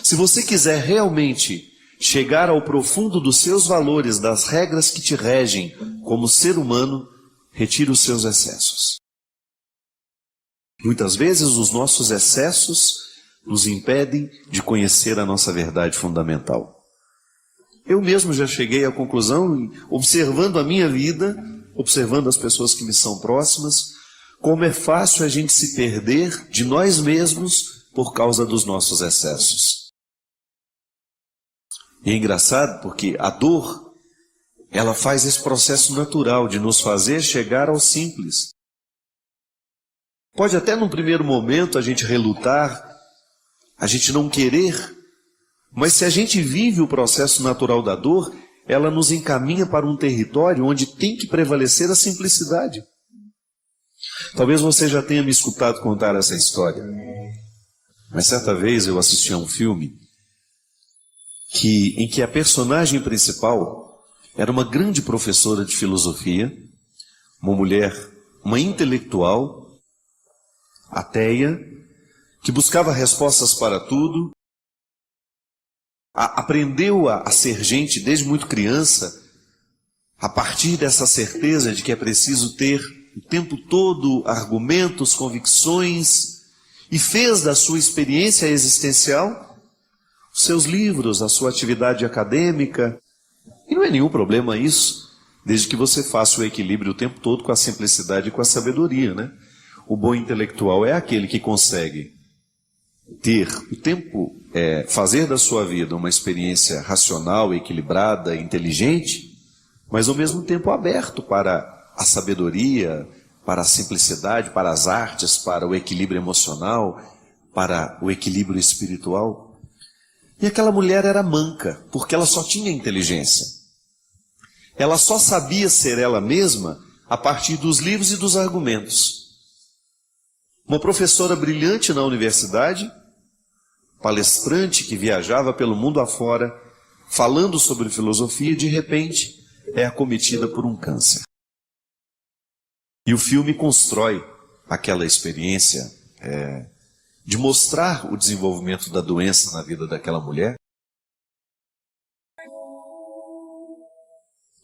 Se você quiser realmente chegar ao profundo dos seus valores, das regras que te regem como ser humano, retire os seus excessos. Muitas vezes os nossos excessos nos impedem de conhecer a nossa verdade fundamental. Eu mesmo já cheguei à conclusão, observando a minha vida, observando as pessoas que me são próximas, como é fácil a gente se perder de nós mesmos por causa dos nossos excessos. E é engraçado porque a dor, ela faz esse processo natural de nos fazer chegar ao simples. Pode até num primeiro momento a gente relutar, a gente não querer, mas se a gente vive o processo natural da dor, ela nos encaminha para um território onde tem que prevalecer a simplicidade. Talvez você já tenha me escutado contar essa história, mas certa vez eu assisti a um filme em que a personagem principal era uma grande professora de filosofia, uma mulher, uma intelectual, ateia, que buscava respostas para tudo, aprendeu a ser gente desde muito criança, a partir dessa certeza de que é preciso ter o tempo todo argumentos, convicções, e fez da sua experiência existencial os seus livros, a sua atividade acadêmica. E não é nenhum problema isso, desde que você faça o equilíbrio o tempo todo com a simplicidade e com a sabedoria, né? O bom intelectual é aquele que consegue ter o tempo, fazer da sua vida uma experiência racional, equilibrada, inteligente, mas ao mesmo tempo aberto para a sabedoria, para a simplicidade, para as artes, para o equilíbrio emocional, para o equilíbrio espiritual. E aquela mulher era manca, porque ela só tinha inteligência. Ela só sabia ser ela mesma a partir dos livros e dos argumentos. Uma professora brilhante na universidade, palestrante que viajava pelo mundo afora, falando sobre filosofia, de repente é acometida por um câncer. E o filme constrói aquela experiência de mostrar o desenvolvimento da doença na vida daquela mulher.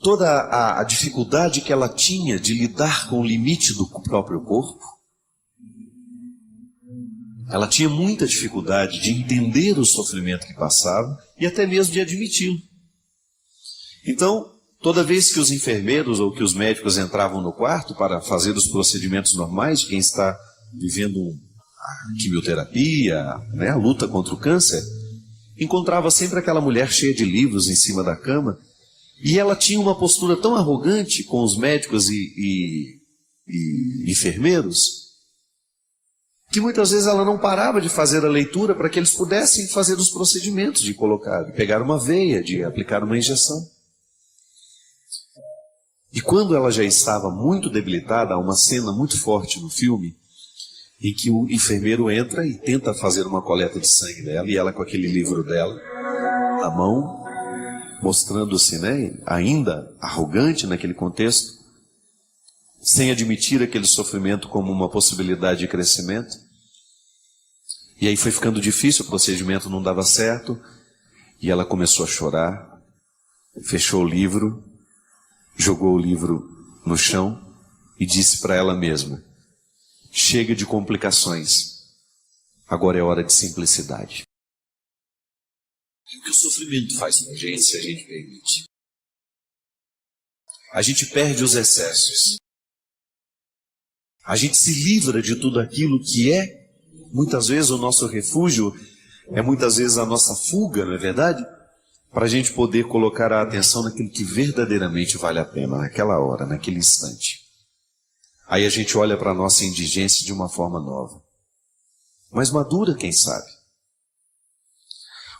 Toda a dificuldade que ela tinha de lidar com o limite do próprio corpo. Ela tinha muita dificuldade de entender o sofrimento que passava e até mesmo de admiti-lo. Então, toda vez que os enfermeiros ou que os médicos entravam no quarto para fazer os procedimentos normais de quem está vivendo a quimioterapia, a luta contra o câncer, encontrava sempre aquela mulher cheia de livros em cima da cama, e ela tinha uma postura tão arrogante com os médicos e enfermeiros, que muitas vezes ela não parava de fazer a leitura para que eles pudessem fazer os procedimentos de colocar, de pegar uma veia, de aplicar uma injeção. E quando ela já estava muito debilitada, há uma cena muito forte no filme, em que o enfermeiro entra e tenta fazer uma coleta de sangue dela, e ela com aquele livro dela na mão, mostrando-se, ainda arrogante naquele contexto, sem admitir aquele sofrimento como uma possibilidade de crescimento. E aí foi ficando difícil, o procedimento não dava certo, e ela começou a chorar, fechou o livro, jogou o livro no chão e disse para ela mesma: chega de complicações, agora é hora de simplicidade. E o que o sofrimento faz com a gente, se a gente permite? A gente perde os excessos. A gente se livra de tudo aquilo que é, muitas vezes, o nosso refúgio, é muitas vezes a nossa fuga, não é verdade? Para a gente poder colocar a atenção naquilo que verdadeiramente vale a pena, naquela hora, naquele instante. Aí a gente olha para a nossa indigência de uma forma nova. Mas madura, quem sabe?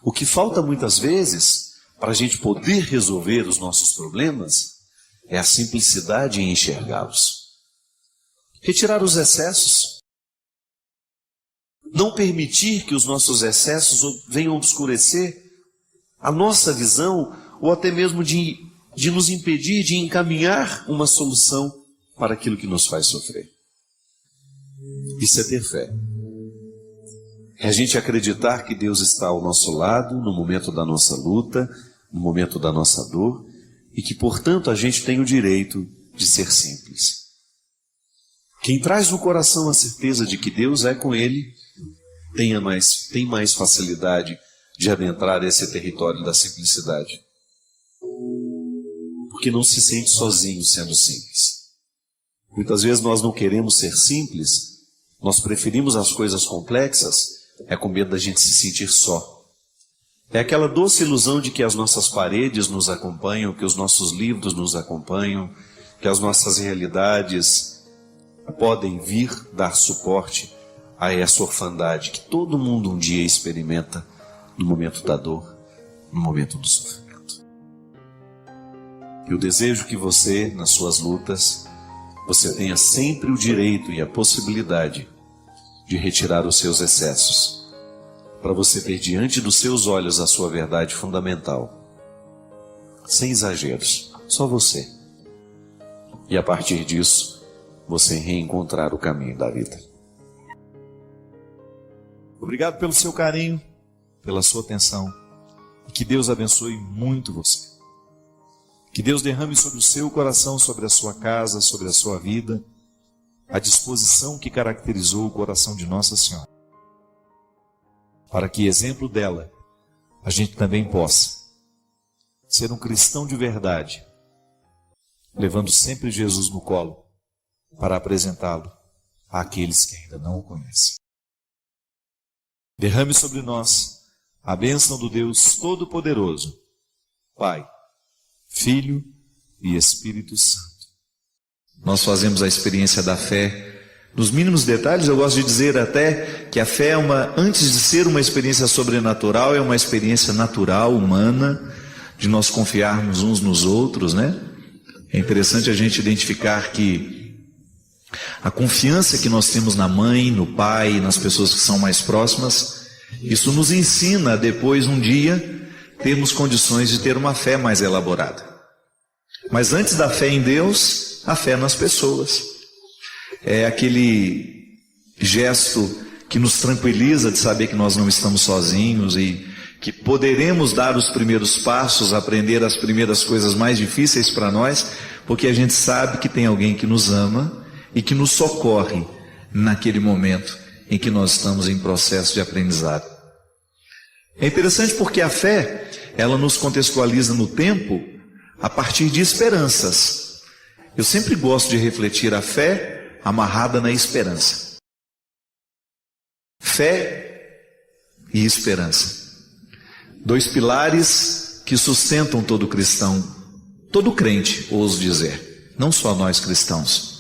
O que falta muitas vezes, para a gente poder resolver os nossos problemas, é a simplicidade em enxergá-los. Retirar os excessos. Não permitir que os nossos excessos venham obscurecer a nossa visão, ou até mesmo de nos impedir de encaminhar uma solução para aquilo que nos faz sofrer. Isso é ter fé. É a gente acreditar que Deus está ao nosso lado no momento da nossa luta, no momento da nossa dor, e que, portanto, a gente tem o direito de ser simples. Quem traz no coração a certeza de que Deus é com ele, tem mais facilidade de adentrar esse território da simplicidade. Porque não se sente sozinho sendo simples. Muitas vezes nós não queremos ser simples, nós preferimos as coisas complexas, com medo da gente se sentir só. É aquela doce ilusão de que as nossas paredes nos acompanham, que os nossos livros nos acompanham, que as nossas realidades podem vir dar suporte a essa orfandade que todo mundo um dia experimenta no momento da dor, no momento do sofrimento. Eu desejo que você, nas suas lutas, você tenha sempre o direito e a possibilidade de retirar os seus excessos, para você ter diante dos seus olhos a sua verdade fundamental, sem exageros, só você. E a partir disso, você reencontrar o caminho da vida. Obrigado pelo seu carinho, pela sua atenção. E que Deus abençoe muito você. Que Deus derrame sobre o seu coração, sobre a sua casa, sobre a sua vida, a disposição que caracterizou o coração de Nossa Senhora. Para que, exemplo dela, a gente também possa ser um cristão de verdade, levando sempre Jesus no colo para apresentá-lo àqueles que ainda não o conhecem. Derrame sobre nós a bênção do Deus Todo-Poderoso, Pai, Filho e Espírito Santo. Nós fazemos a experiência da fé nos mínimos detalhes. Eu gosto de dizer até que a fé é antes de ser uma experiência sobrenatural, é uma experiência natural, humana, de nós confiarmos uns nos outros, né? É interessante a gente identificar que a confiança que nós temos na mãe, no pai, nas pessoas que são mais próximas, isso nos ensina depois, um dia, termos condições de ter uma fé mais elaborada. Mas antes da fé em Deus, a fé nas pessoas. É aquele gesto que nos tranquiliza de saber que nós não estamos sozinhos e que poderemos dar os primeiros passos, aprender as primeiras coisas mais difíceis para nós, porque a gente sabe que tem alguém que nos ama e que nos socorre naquele momento em que nós estamos em processo de aprendizado. É interessante porque a fé, ela nos contextualiza no tempo a partir de esperanças. Eu sempre gosto de refletir a fé amarrada na esperança. Fé e esperança. Dois pilares que sustentam todo cristão, todo crente, ouso dizer, não só nós cristãos.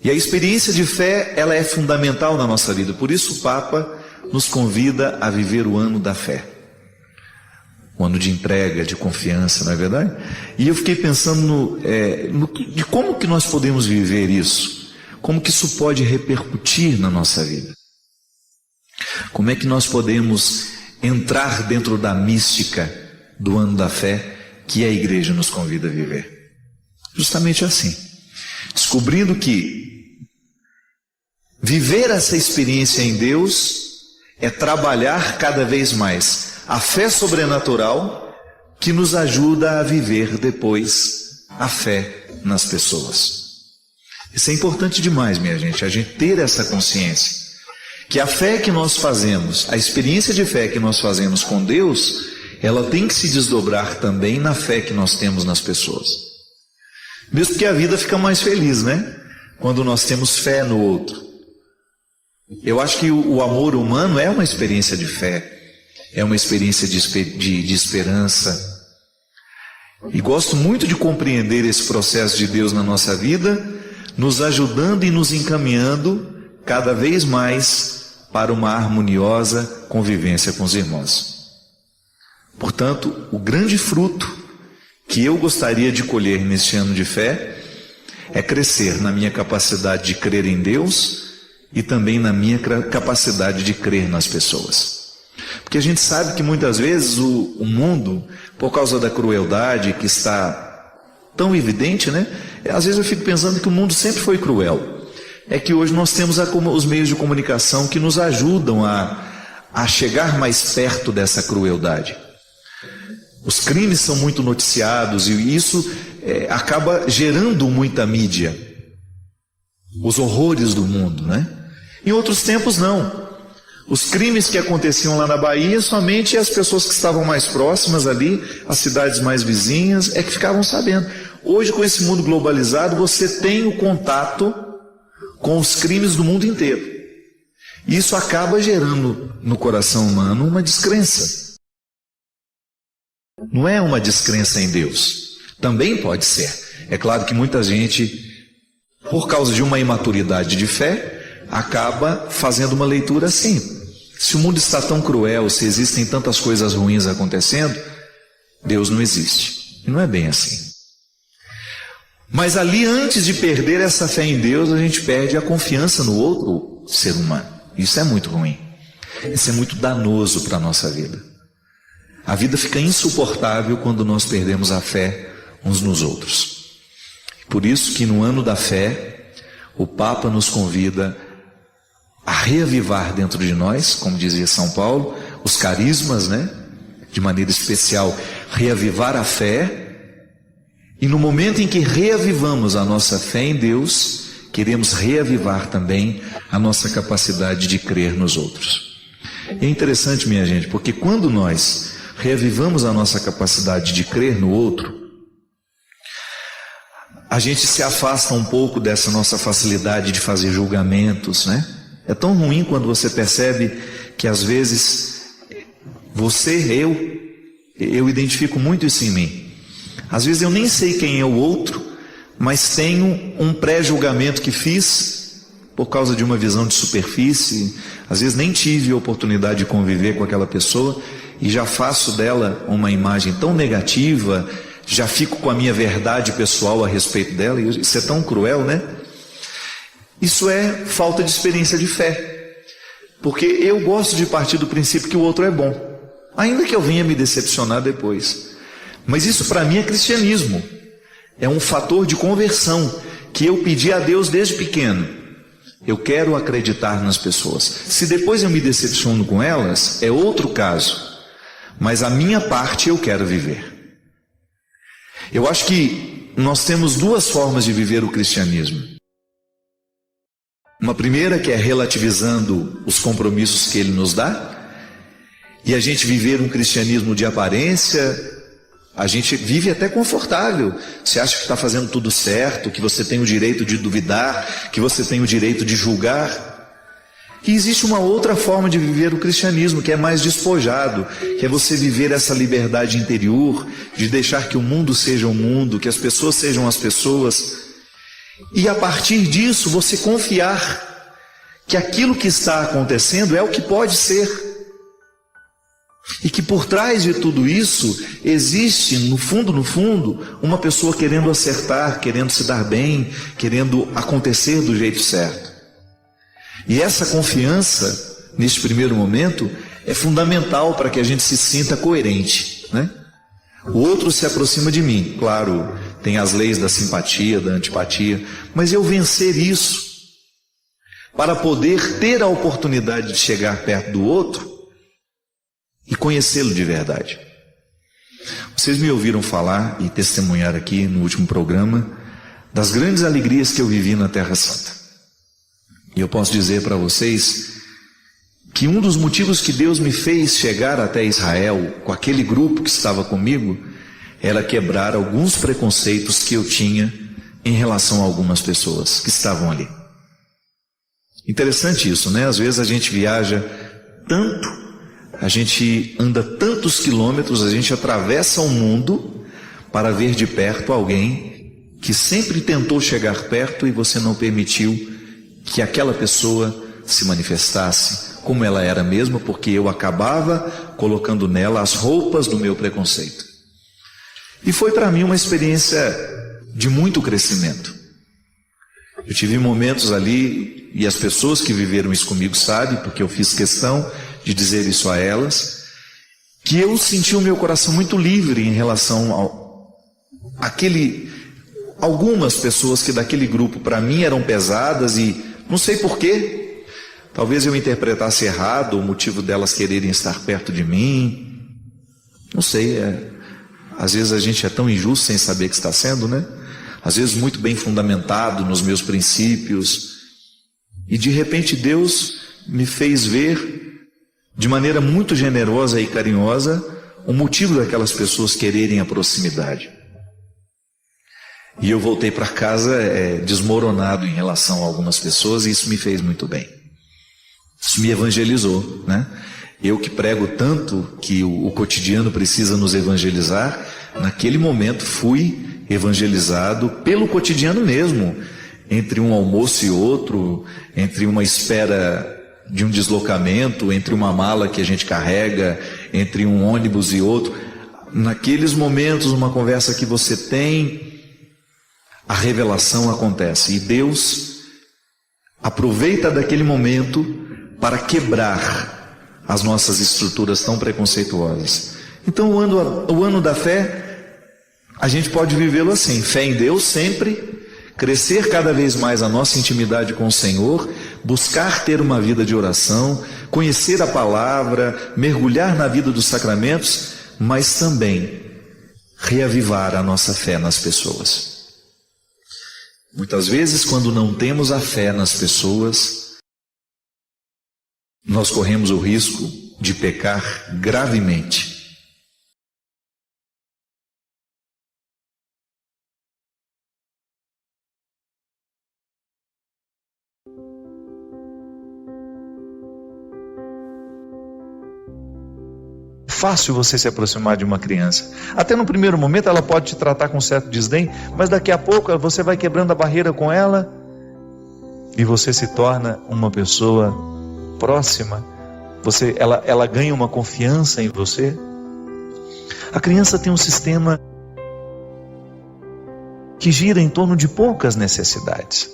E a experiência de fé, ela é fundamental na nossa vida. Por isso o Papa nos convida a viver o ano da fé. Um ano de entrega, de confiança, não é verdade? E eu fiquei pensando de como que nós podemos viver isso. Como que isso pode repercutir na nossa vida. Como é que nós podemos entrar dentro da mística do ano da fé que a igreja nos convida a viver. Justamente assim. Descobrindo que viver essa experiência em Deus é trabalhar cada vez mais a fé sobrenatural que nos ajuda a viver depois a fé nas pessoas. Isso é importante demais, minha gente, a gente ter essa consciência. Que a fé que nós fazemos, a experiência de fé que nós fazemos com Deus, ela tem que se desdobrar também na fé que nós temos nas pessoas. Mesmo que a vida fica mais feliz, né? Quando nós temos fé no outro. Eu acho que o amor humano é uma experiência de fé, é uma experiência de esperança. E gosto muito de compreender esse processo de Deus na nossa vida, nos ajudando e nos encaminhando cada vez mais para uma harmoniosa convivência com os irmãos. Portanto, o grande fruto que eu gostaria de colher neste ano de fé é crescer na minha capacidade de crer em Deus e também na minha capacidade de crer nas pessoas. Porque a gente sabe que muitas vezes o mundo, por causa da crueldade que está tão evidente, né? Às vezes eu fico pensando que o mundo sempre foi cruel. É que hoje nós temos os meios de comunicação que nos ajudam a chegar mais perto dessa crueldade. Os crimes são muito noticiados e isso acaba gerando muita mídia. Os horrores do mundo, né? Em outros tempos não. Os crimes que aconteciam lá na Bahia, somente as pessoas que estavam mais próximas ali, as cidades mais vizinhas, é que ficavam sabendo. Hoje, com esse mundo globalizado, você tem o contato com os crimes do mundo inteiro. E isso acaba gerando no coração humano uma descrença. Não é uma descrença em Deus. Também pode ser. É claro que muita gente, por causa de uma imaturidade de fé, acaba fazendo uma leitura assim. Se o mundo está tão cruel, se existem tantas coisas ruins acontecendo, Deus não existe. E não é bem assim. Mas ali, antes de perder essa fé em Deus, a gente perde a confiança no outro ser humano. Isso é muito ruim. Isso é muito danoso para a nossa vida. A vida fica insuportável quando nós perdemos a fé uns nos outros. Por isso que no ano da fé, o Papa nos convida a reavivar dentro de nós, como dizia São Paulo, os carismas, né? De maneira especial, reavivar a fé. E no momento em que reavivamos a nossa fé em Deus, queremos reavivar também a nossa capacidade de crer nos outros. É interessante, minha gente, porque quando nós reavivamos a nossa capacidade de crer no outro, a gente se afasta um pouco dessa nossa facilidade de fazer julgamentos, né? É tão ruim quando você percebe que às vezes eu identifico muito isso em mim. Às vezes eu nem sei quem é o outro, mas tenho um pré-julgamento que fiz por causa de uma visão de superfície. Às vezes nem tive a oportunidade de conviver com aquela pessoa e já faço dela uma imagem tão negativa, já fico com a minha verdade pessoal a respeito dela. Isso é tão cruel, né? Isso é falta de experiência de fé, porque eu gosto de partir do princípio que o outro é bom, ainda que eu venha me decepcionar depois. Mas isso para mim é cristianismo, é um fator de conversão que eu pedi a Deus desde pequeno. Eu quero acreditar nas pessoas. Se depois eu me decepciono com elas, é outro caso, mas a minha parte eu quero viver. Eu acho que nós temos duas formas de viver o cristianismo. Uma primeira que é relativizando os compromissos que ele nos dá, e a gente viver um cristianismo de aparência. A gente vive até confortável. Você acha que está fazendo tudo certo, que você tem o direito de duvidar, que você tem o direito de julgar. E existe uma outra forma de viver o cristianismo, que é mais despojado, que é você viver essa liberdade interior, de deixar que o mundo seja o mundo, que as pessoas sejam as pessoas, e a partir disso você confiar que aquilo que está acontecendo é o que pode ser. E que por trás de tudo isso existe, no fundo, uma pessoa querendo acertar, querendo se dar bem, querendo acontecer do jeito certo. E essa confiança, neste primeiro momento, é fundamental para que a gente se sinta coerente, né? O outro se aproxima de mim, claro, tem as leis da simpatia, da antipatia, mas eu vencer isso, para poder ter a oportunidade de chegar perto do outro e conhecê-lo de verdade. Vocês me ouviram falar e testemunhar aqui no último programa das grandes alegrias que eu vivi na Terra Santa. E eu posso dizer para vocês que um dos motivos que Deus me fez chegar até Israel com aquele grupo que estava comigo era quebrar alguns preconceitos que eu tinha em relação a algumas pessoas que estavam ali. Interessante isso, né? Às vezes a gente viaja tanto, a gente anda tantos quilômetros, a gente atravessa o mundo para ver de perto alguém que sempre tentou chegar perto e você não permitiu que aquela pessoa se manifestasse como ela era mesmo, porque eu acabava colocando nela as roupas do meu preconceito. E foi para mim uma experiência de muito crescimento. Eu tive momentos ali, e as pessoas que viveram isso comigo sabem, porque eu fiz questão de dizer isso a elas, que eu senti o meu coração muito livre em relação algumas pessoas que daquele grupo para mim eram pesadas e não sei porquê, talvez eu interpretasse errado o motivo delas quererem estar perto de mim, não sei, às vezes a gente é tão injusto sem saber que está sendo, né? Às vezes muito bem fundamentado nos meus princípios, e de repente Deus me fez ver de maneira muito generosa e carinhosa o motivo daquelas pessoas quererem a proximidade. E eu voltei para casa desmoronado em relação a algumas pessoas, e isso me fez muito bem. Isso me evangelizou, né? Eu que prego tanto que o cotidiano precisa nos evangelizar, naquele momento fui evangelizado pelo cotidiano mesmo, entre um almoço e outro, entre uma espera de um deslocamento, entre uma mala que a gente carrega, entre um ônibus e outro. Naqueles momentos, uma conversa que você tem, a revelação acontece. E Deus aproveita daquele momento para quebrar as nossas estruturas tão preconceituosas. Então o ano da fé, a gente pode vivê-lo assim: fé em Deus sempre, crescer cada vez mais a nossa intimidade com o Senhor, buscar ter uma vida de oração, conhecer a palavra, mergulhar na vida dos sacramentos, mas também reavivar a nossa fé nas pessoas. Muitas vezes, quando não temos a fé nas pessoas, nós corremos o risco de pecar gravemente. Fácil você se aproximar de uma criança. Até no primeiro momento ela pode te tratar com certo desdém, mas daqui a pouco você vai quebrando a barreira com ela e você se torna uma pessoa próxima. Ela ganha uma confiança em você. A criança tem um sistema que gira em torno de poucas necessidades.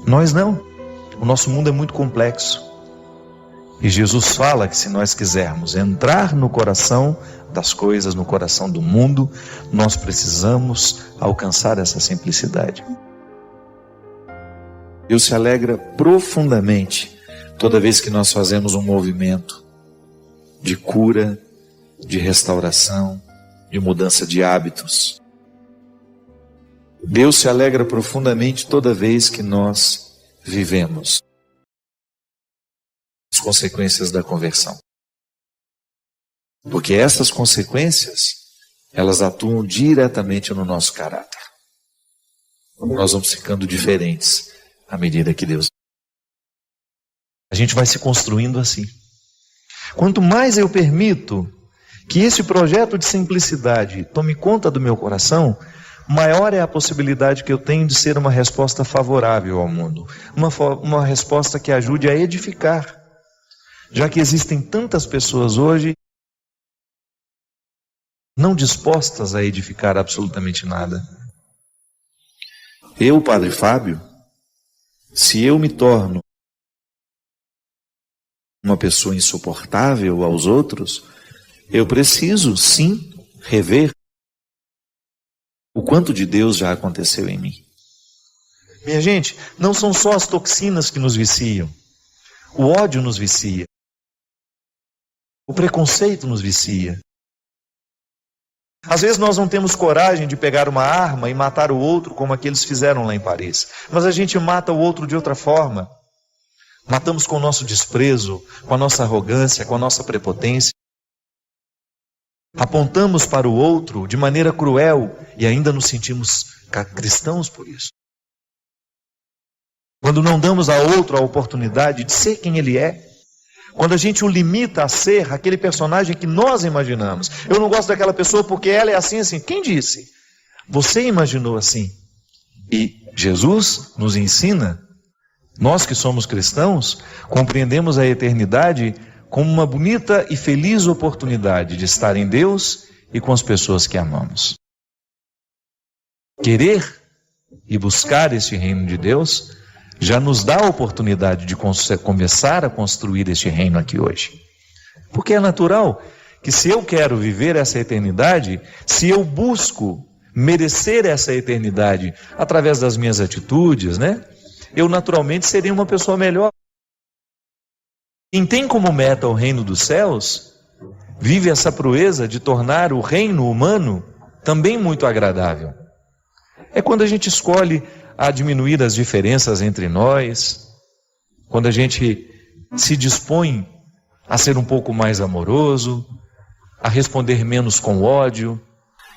Nós não. O nosso mundo é muito complexo. E Jesus fala que se nós quisermos entrar no coração das coisas, no coração do mundo, nós precisamos alcançar essa simplicidade. Deus se alegra profundamente toda vez que nós fazemos um movimento de cura, de restauração, de mudança de hábitos. Deus se alegra profundamente toda vez que nós vivemos as consequências da conversão. Porque essas consequências, elas atuam diretamente no nosso caráter. Nós vamos ficando diferentes à medida que Deus... A gente vai se construindo assim. Quanto mais eu permito que esse projeto de simplicidade tome conta do meu coração, maior é a possibilidade que eu tenho de ser uma resposta favorável ao mundo. Uma resposta que ajude a edificar. Já que existem tantas pessoas hoje não dispostas a edificar absolutamente nada. Eu, Padre Fábio, se eu me torno uma pessoa insuportável aos outros, eu preciso, sim, rever o quanto de Deus já aconteceu em mim. Minha gente, não são só as toxinas que nos viciam. O ódio nos vicia. O preconceito nos vicia. Às vezes nós não temos coragem de pegar uma arma e matar o outro como aqueles fizeram lá em Paris. Mas a gente mata o outro de outra forma. Matamos com o nosso desprezo, com a nossa arrogância, com a nossa prepotência. Apontamos para o outro de maneira cruel e ainda nos sentimos cristãos por isso. Quando não damos a outro a oportunidade de ser quem ele é, quando a gente o limita a ser aquele personagem que nós imaginamos. Eu não gosto daquela pessoa porque ela é assim, assim. Quem disse? Você imaginou assim. E Jesus nos ensina, nós que somos cristãos, compreendemos a eternidade como uma bonita e feliz oportunidade de estar em Deus e com as pessoas que amamos. Querer e buscar esse reino de Deus já nos dá a oportunidade de começar a construir este reino aqui hoje. Porque é natural que se eu quero viver essa eternidade, se eu busco merecer essa eternidade através das minhas atitudes, eu naturalmente seria uma pessoa melhor. Quem tem como meta o reino dos céus, vive essa proeza de tornar o reino humano também muito agradável. É quando a gente escolhe a diminuir as diferenças entre nós, quando a gente se dispõe a ser um pouco mais amoroso, a responder menos com ódio.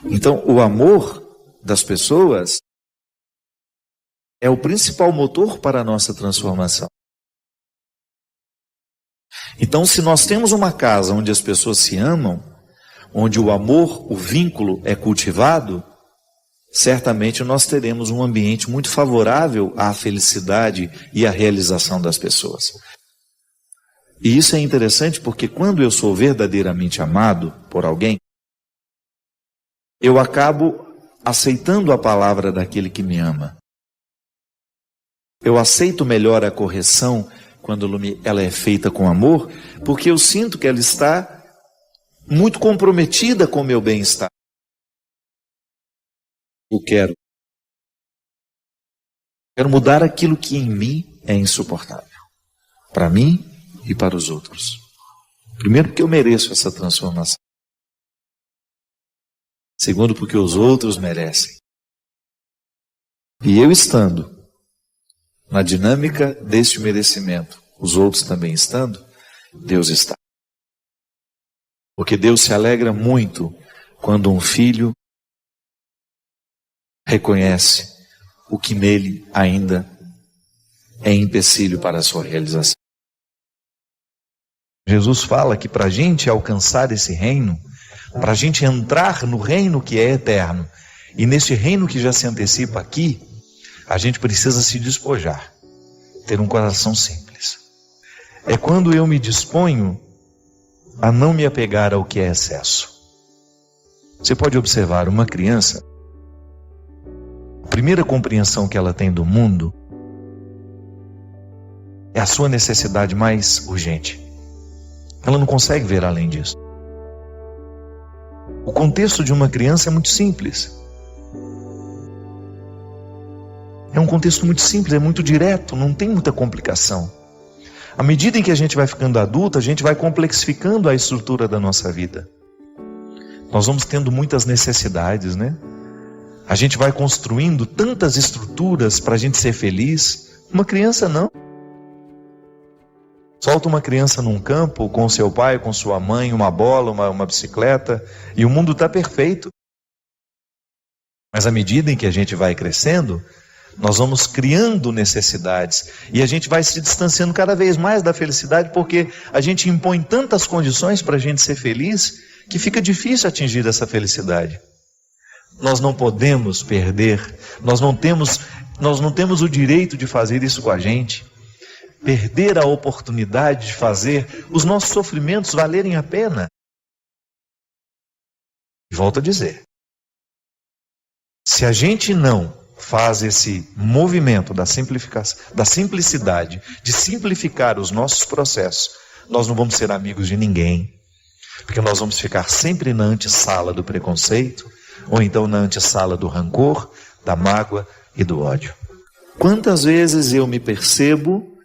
Então, o amor das pessoas é o principal motor para a nossa transformação. Então, se nós temos uma casa onde as pessoas se amam, onde o amor, o vínculo é cultivado, certamente nós teremos um ambiente muito favorável à felicidade e à realização das pessoas. E isso é interessante porque quando eu sou verdadeiramente amado por alguém, eu acabo aceitando a palavra daquele que me ama. Eu aceito melhor a correção quando ela é feita com amor, porque eu sinto que ela está muito comprometida com o meu bem-estar. Eu quero mudar aquilo que em mim é insuportável. para mim e para os outros. Primeiro, porque eu mereço essa transformação. Segundo, porque os outros merecem. E eu estando na dinâmica deste merecimento, os outros também estando, Deus está. Porque Deus se alegra muito quando um filho reconhece o que nele ainda é empecilho para a sua realização. Jesus fala que para a gente alcançar esse reino, para a gente entrar no reino que é eterno, e nesse reino que já se antecipa aqui, a gente precisa se despojar, ter um coração simples. É quando eu me disponho a não me apegar ao que é excesso. Você pode observar uma criança, a primeira compreensão que ela tem do mundo é a sua necessidade mais urgente. Ela não consegue ver além disso. O contexto de uma criança é muito simples. É um contexto muito simples, é muito direto, não tem muita complicação. À medida em que a gente vai ficando adulto, a gente vai complexificando a estrutura da nossa vida. Nós vamos tendo muitas necessidades, né? A gente vai construindo tantas estruturas para a gente ser feliz. Uma criança não. Solta uma criança num campo com seu pai, com sua mãe, uma bola, uma bicicleta, e o mundo está perfeito. Mas à medida em que a gente vai crescendo, nós vamos criando necessidades e a gente vai se distanciando cada vez mais da felicidade, porque a gente impõe tantas condições para a gente ser feliz que fica difícil atingir essa felicidade. Nós não podemos perder, nós não temos o direito de fazer isso com a gente. Perder a oportunidade de fazer os nossos sofrimentos valerem a pena. E volto a dizer, se a gente não faz esse movimento da simplificação, da simplicidade, de simplificar os nossos processos, nós não vamos ser amigos de ninguém, porque nós vamos ficar sempre na antessala do preconceito, ou então na antessala do rancor, da mágoa e do ódio. Quantas vezes eu me percebo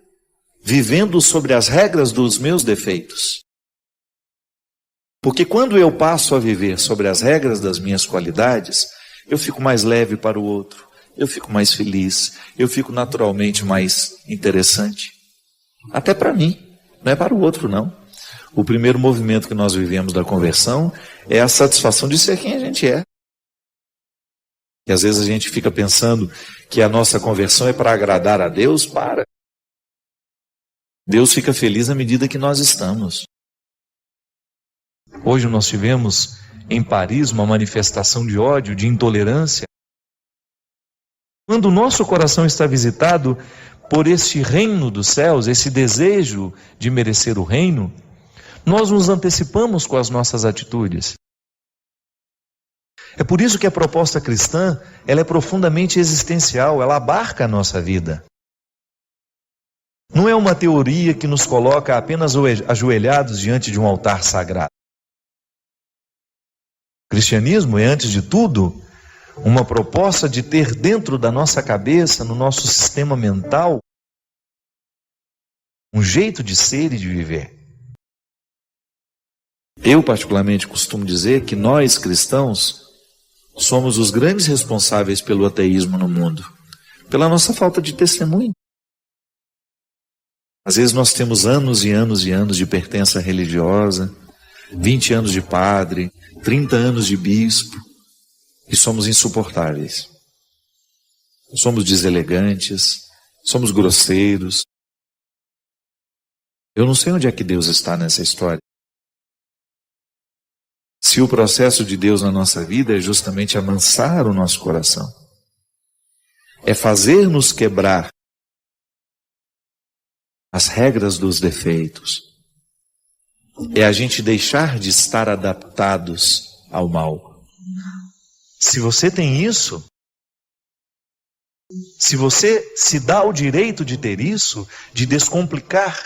vivendo sobre as regras dos meus defeitos? Porque quando eu passo a viver sobre as regras das minhas qualidades, eu fico mais leve para o outro, eu fico mais feliz, eu fico naturalmente mais interessante. Até para mim, não é para o outro não. O primeiro movimento que nós vivemos da conversão é a satisfação de ser quem a gente é. E às vezes a gente fica pensando que a nossa conversão é para agradar a Deus. Para. Deus fica feliz à medida que nós estamos. Hoje nós tivemos em Paris uma manifestação de ódio, de intolerância. Quando o nosso coração está visitado por esse reino dos céus, esse desejo de merecer o reino, nós nos antecipamos com as nossas atitudes. É por isso que a proposta cristã, ela é profundamente existencial, ela abarca a nossa vida. Não é uma teoria que nos coloca apenas ajoelhados diante de um altar sagrado. O cristianismo é, antes de tudo, uma proposta de ter dentro da nossa cabeça, no nosso sistema mental, um jeito de ser e de viver. Eu, particularmente, costumo dizer que nós, cristãos, somos os grandes responsáveis pelo ateísmo no mundo, pela nossa falta de testemunho. Às vezes nós temos anos e anos e anos de pertença religiosa, 20 anos de padre, 30 anos de bispo, e somos insuportáveis. Somos deselegantes, somos grosseiros. Eu não sei onde é que Deus está nessa história. Se o processo de Deus na nossa vida é justamente amansar o nosso coração, é fazer-nos quebrar as regras dos defeitos, é a gente deixar de estar adaptados ao mal. Se você tem isso, se você se dá o direito de ter isso, de descomplicar,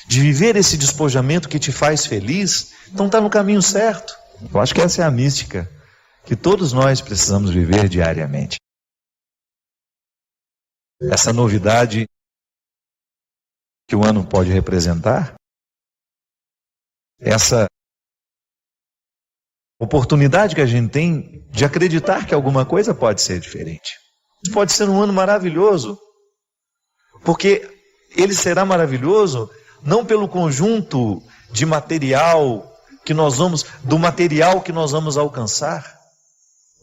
de viver esse despojamento que te faz feliz, então está no caminho certo. Eu acho que essa é a mística que todos nós precisamos viver diariamente. Essa novidade que o ano pode representar, essa oportunidade que a gente tem de acreditar que alguma coisa pode ser diferente. Pode ser um ano maravilhoso, porque ele será maravilhoso não pelo conjunto de material do material que nós vamos alcançar.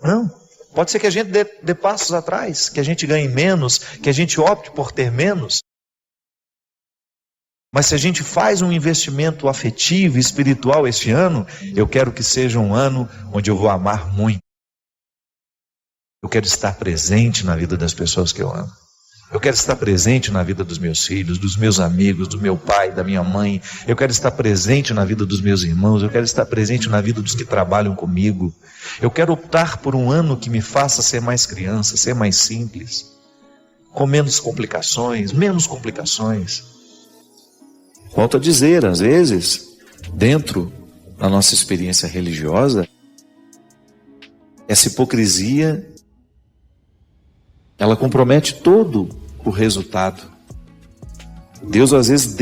Não. Pode ser que a gente dê passos atrás, que a gente ganhe menos, que a gente opte por ter menos. Mas se a gente faz um investimento afetivo e espiritual este ano, eu quero que seja um ano onde eu vou amar muito. Eu quero estar presente na vida das pessoas que eu amo. Eu quero estar presente na vida dos meus filhos, dos meus amigos, do meu pai, da minha mãe. Eu quero estar presente na vida dos meus irmãos. Eu quero estar presente na vida dos que trabalham comigo. Eu quero optar por um ano que me faça ser mais criança, ser mais simples, com menos complicações. Volto a dizer, às vezes, dentro da nossa experiência religiosa, essa hipocrisia, ela compromete todo o resultado. Deus às vezes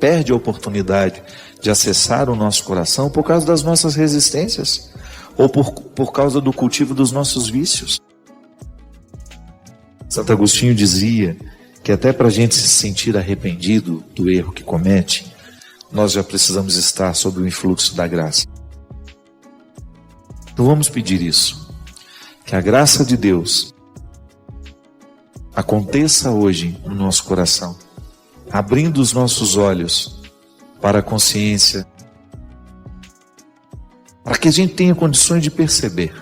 perde a oportunidade de acessar o nosso coração por causa das nossas resistências, ou por causa do cultivo dos nossos vícios. Santo Agostinho dizia que até para a gente se sentir arrependido do erro que comete, nós já precisamos estar sob o influxo da graça. Então vamos pedir isso, que a graça de Deus aconteça hoje no nosso coração, abrindo os nossos olhos para a consciência, para que a gente tenha condições de perceber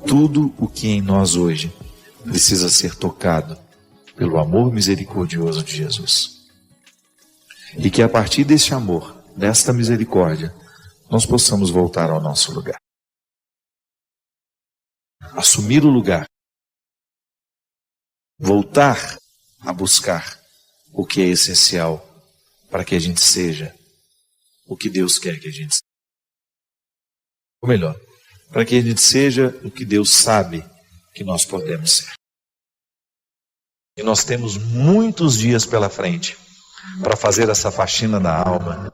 tudo o que em nós hoje precisa ser tocado pelo amor misericordioso de Jesus. E que a partir desse amor, desta misericórdia, nós possamos voltar ao nosso lugar. Assumir o lugar. Voltar a buscar o que é essencial para que a gente seja o que Deus quer que a gente seja. Ou melhor, para que a gente seja o que Deus sabe que nós podemos ser. E nós temos muitos dias pela frente para fazer essa faxina da alma,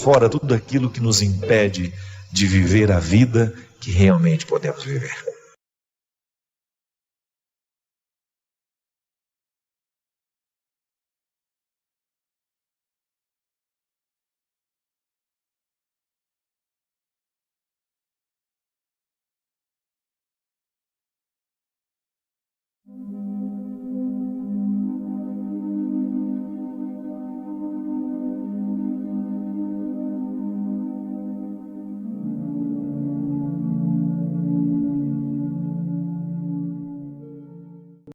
fora tudo aquilo que nos impede de viver a vida que realmente podemos viver.